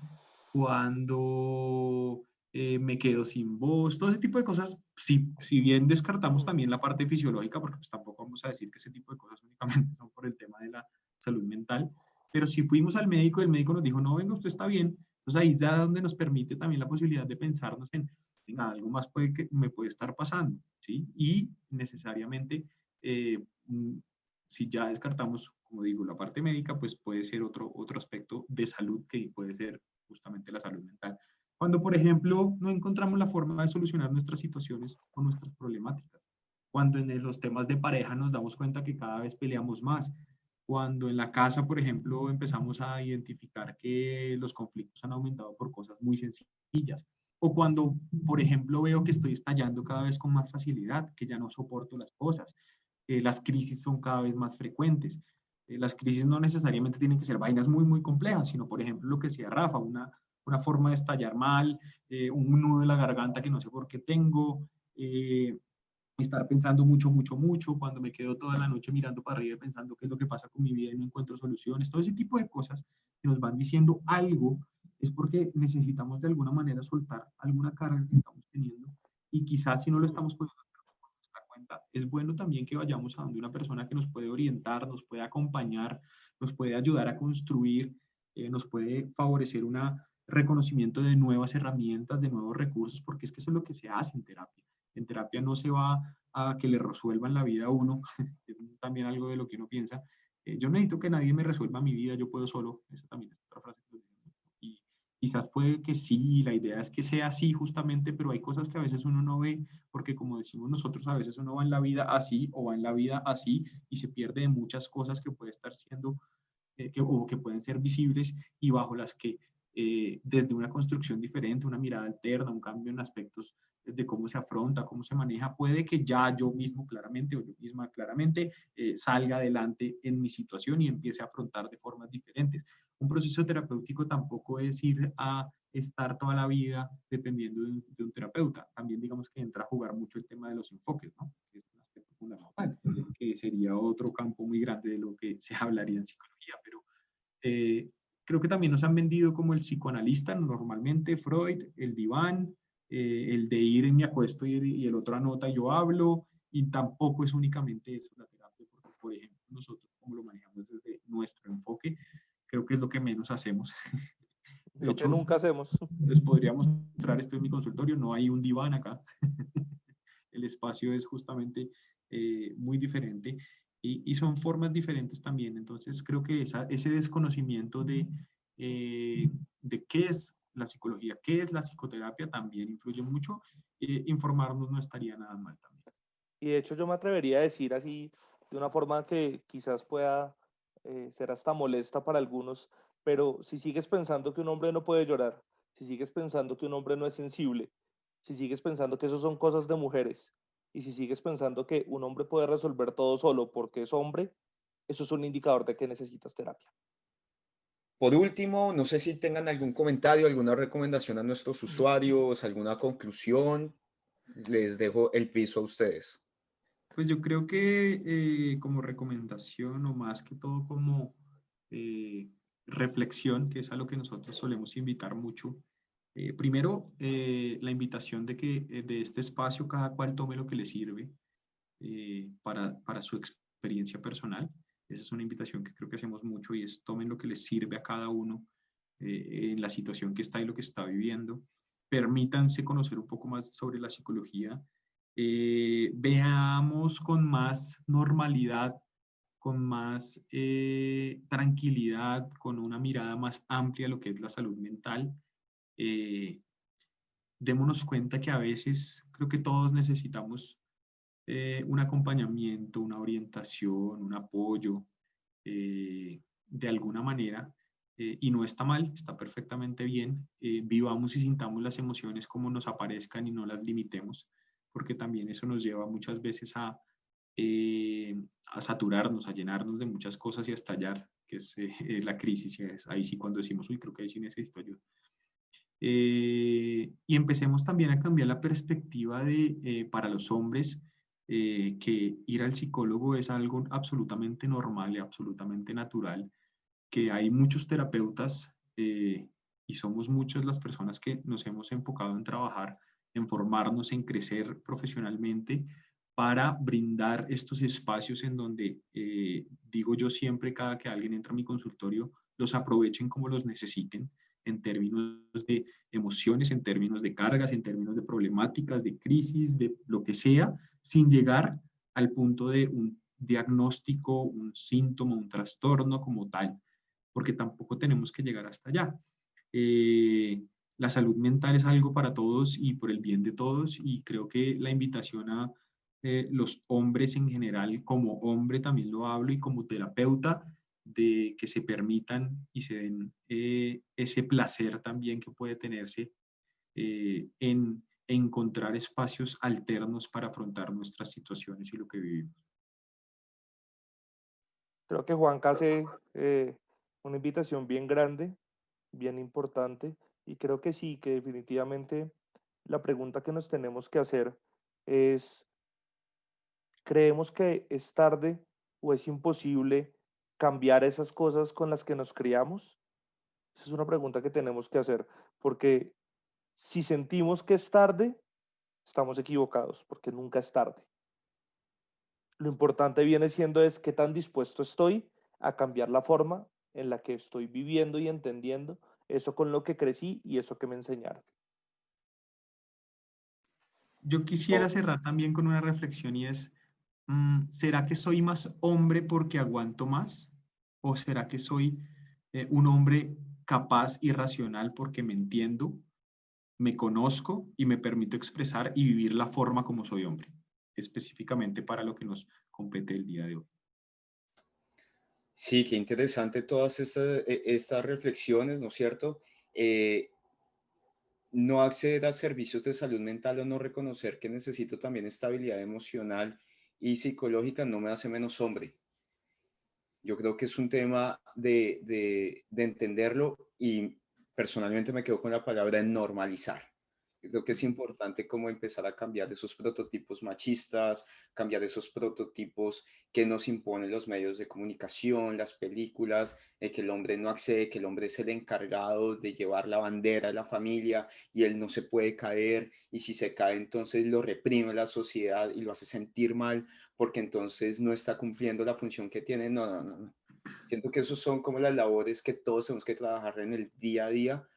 cuando me quedo sin voz, todo ese tipo de cosas, si bien descartamos también la parte fisiológica, porque pues tampoco vamos a decir que ese tipo de cosas únicamente son por el tema de la salud mental, pero si fuimos al médico, el médico nos dijo, no, venga, usted está bien, entonces ahí ya donde nos permite también la posibilidad de pensarnos en, venga, algo más puede que me puede estar pasando, ¿sí? Y necesariamente, eh, mm, si ya descartamos, como digo, la parte médica, pues puede ser otro aspecto de salud que puede ser justamente la salud mental. Cuando, por ejemplo, no encontramos la forma de solucionar nuestras situaciones o nuestras problemáticas. Cuando en los temas de pareja nos damos cuenta que cada vez peleamos más. Cuando en la casa, por ejemplo, empezamos a identificar que los conflictos han aumentado por cosas muy sencillas. O cuando, por ejemplo, veo que estoy estallando cada vez con más facilidad, que ya no soporto las cosas. Las crisis son cada vez más frecuentes. Las crisis no necesariamente tienen que ser vainas muy, muy complejas, sino, por ejemplo, lo que decía Rafa, una forma de estallar mal, un nudo en la garganta que no sé por qué tengo, eh, estar pensando mucho, mucho, mucho, cuando me quedo toda la noche mirando para arriba pensando qué es lo que pasa con mi vida y no encuentro soluciones, todo ese tipo de cosas que nos van diciendo algo, es porque necesitamos de alguna manera soltar alguna carga que estamos teniendo y quizás si no lo estamos poniendo por nuestra cuenta, es bueno también que vayamos a donde una persona que nos puede orientar, nos puede acompañar, nos puede ayudar a construir, nos puede favorecer un reconocimiento de nuevas herramientas, de nuevos recursos, porque es que eso es lo que se hace en terapia. En terapia no se va a que le resuelvan la vida a uno, es también algo de lo que uno piensa. Yo no necesito que nadie me resuelva mi vida, yo puedo solo, eso también es otra frase que lo digo. Quizás puede que sí, la idea es que sea así justamente, pero hay cosas que a veces uno no ve, porque como decimos nosotros, a veces uno va en la vida así o va en la vida así y se pierde de muchas cosas que puede estar siendo o que pueden ser visibles y bajo las que desde una construcción diferente, una mirada alterna, un cambio en aspectos de cómo se afronta, cómo se maneja, puede que ya yo mismo claramente o yo misma claramente salga adelante en mi situación y empiece a afrontar de formas diferentes. Un proceso terapéutico tampoco es ir a estar toda la vida dependiendo de un terapeuta. También digamos que entra a jugar mucho el tema de los enfoques, ¿no? Que es un aspecto fundamental, que sería otro campo muy grande de lo que se hablaría en psicología, pero eh, creo que también nos han vendido como el psicoanalista, normalmente Freud, el diván, el de ir en mi acuesto y el otro anota y yo hablo, y tampoco es únicamente eso la terapia, porque por ejemplo nosotros como lo manejamos desde nuestro enfoque, creo que es lo que menos hacemos. De Lo que hecho, nunca hacemos. les podríamos mostrar esto en mi consultorio, no hay un diván acá. El espacio es justamente muy diferente y son formas diferentes también. Entonces creo que ese desconocimiento de qué es la psicología, qué es la psicoterapia también influye mucho. Informarnos no estaría nada mal también. Y de hecho yo me atrevería a decir así, de una forma que quizás pueda ser hasta molesta para algunos, pero si sigues pensando que un hombre no puede llorar, si sigues pensando que un hombre no es sensible, si sigues pensando que eso son cosas de mujeres, y si sigues pensando que un hombre puede resolver todo solo porque es hombre, eso es un indicador de que necesitas terapia. Por último, no sé si tengan algún comentario, alguna recomendación a nuestros usuarios, alguna conclusión. Les dejo el piso a ustedes. Pues yo creo que como recomendación o más que todo como eh, reflexión, que es a lo que nosotros solemos invitar mucho. Primero, la invitación de que de este espacio cada cual tome lo que le sirve para su experiencia personal. Esa es una invitación que creo que hacemos mucho y es tomen lo que les sirve a cada uno en la situación que está y lo que está viviendo. Permítanse conocer un poco más sobre la psicología. Veamos con más normalidad, con más tranquilidad, con una mirada más amplia lo que es la salud mental. Eh, Démonos cuenta que a veces creo que todos necesitamos un acompañamiento, una orientación, un apoyo, de alguna manera, y no está mal, está perfectamente bien. Vivamos y sintamos las emociones como nos aparezcan y no las limitemos, porque también eso nos lleva muchas veces a saturarnos, a llenarnos de muchas cosas y a estallar, que es la crisis, y es ahí sí cuando decimos, uy, creo que ahí sí necesito ayuda. Y empecemos también a cambiar la perspectiva para los hombres, que ir al psicólogo es algo absolutamente normal y absolutamente natural, que hay muchos terapeutas y somos muchas las personas que nos hemos enfocado en trabajar, en formarnos, en crecer profesionalmente para brindar estos espacios en donde, digo yo siempre, cada que alguien entra a mi consultorio, los aprovechen como los necesiten en términos de emociones, en términos de cargas, en términos de problemáticas, de crisis, de lo que sea, sin llegar al punto de un diagnóstico, un síntoma, un trastorno como tal, porque tampoco tenemos que llegar hasta allá. Eh, la salud mental es algo para todos y por el bien de todos, y creo que la invitación a los hombres en general, como hombre también lo hablo y como terapeuta, de que se permitan y se den ese placer también que puede tenerse en encontrar espacios alternos para afrontar nuestras situaciones y lo que vivimos. Creo que Juanca hace una invitación bien grande, bien importante, y creo que sí, que definitivamente la pregunta que nos tenemos que hacer es, ¿creemos que es tarde o es imposible cambiar esas cosas con las que nos criamos? Esa es una pregunta que tenemos que hacer, porque si sentimos que es tarde, estamos equivocados, porque nunca es tarde. Lo importante viene siendo es qué tan dispuesto estoy a cambiar la forma en la que estoy viviendo y entendiendo eso con lo que crecí y eso que me enseñaron. Yo quisiera Oh, cerrar también con una reflexión y es, ¿será que soy más hombre porque aguanto más? ¿O será que soy un hombre capaz y racional porque me entiendo, me conozco y me permito expresar y vivir la forma como soy hombre, específicamente para lo que nos compete el día de hoy. Sí, qué interesante todas estas reflexiones, ¿no es cierto? No acceder a servicios de salud mental o no reconocer que necesito también estabilidad emocional y psicológica no me hace menos hombre. Yo creo que es un tema de entenderlo y personalmente me quedo con la palabra normalizar. Yo creo que es importante como empezar a cambiar esos prototipos machistas, cambiar esos prototipos que nos imponen los medios de comunicación, las películas, que el hombre no accede, que el hombre es el encargado de llevar la bandera de la familia y él no se puede caer y si se cae entonces lo reprime la sociedad y lo hace sentir mal porque entonces no está cumpliendo la función que tiene. No, no, no, no. Siento que esos son como las labores que todos tenemos que trabajar en el día a día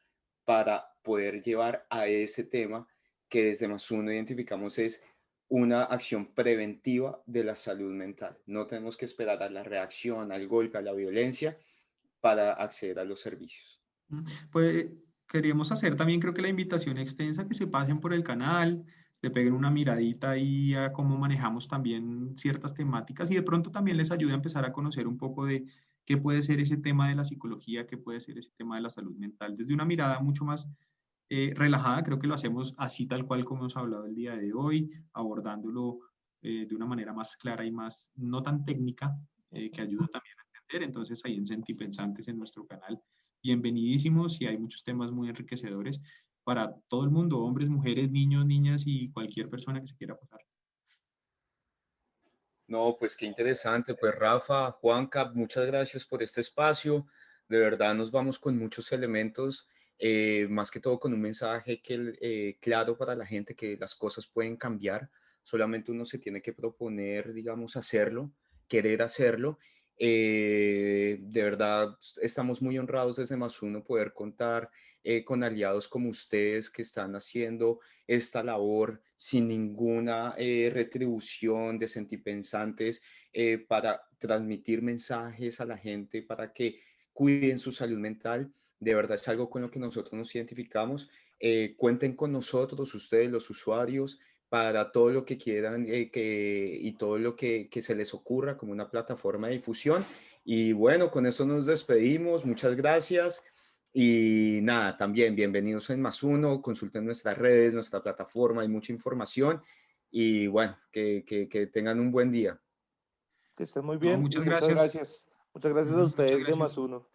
para poder llevar a ese tema que desde Más Uno identificamos es una acción preventiva de la salud mental. No tenemos que esperar a la reacción, al golpe, a la violencia para acceder a los servicios. Pues queríamos hacer también, creo que la invitación extensa, que se pasen por el canal, le peguen una miradita ahí a cómo manejamos también ciertas temáticas y de pronto también les ayude a empezar a conocer un poco de qué puede ser ese tema de la psicología, qué puede ser ese tema de la salud mental, desde una mirada mucho más relajada. Creo que lo hacemos así tal cual como hemos hablado el día de hoy, abordándolo de una manera más clara y más no tan técnica, que ayuda también a entender. Entonces ahí en Sentipensantes en nuestro canal, bienvenidísimos y hay muchos temas muy enriquecedores para todo el mundo, hombres, mujeres, niños, niñas y cualquier persona que se quiera pasar. No, pues qué interesante. Pues Rafa, Juanca, muchas gracias por este espacio. De verdad nos vamos con muchos elementos, más que todo con un mensaje claro para la gente que las cosas pueden cambiar. Solamente uno se tiene que proponer, digamos, hacerlo, querer hacerlo. De verdad estamos muy honrados desde Más Uno poder contar con aliados como ustedes que están haciendo esta labor sin ninguna retribución de sentipensantes para transmitir mensajes a la gente para que cuiden su salud mental. De verdad es algo con lo que nosotros nos identificamos. Cuenten con nosotros, ustedes los usuarios, para todo lo que quieran y todo lo que se les ocurra como una plataforma de difusión. Y bueno, con eso nos despedimos. Muchas gracias. Y nada, también bienvenidos en Más Uno, consulten nuestras redes, nuestra plataforma, hay mucha información y bueno, que tengan un buen día. Que estén muy No, bien y muchas muchas gracias. gracias. Muchas gracias a Muchas ustedes de Más gracias. Uno.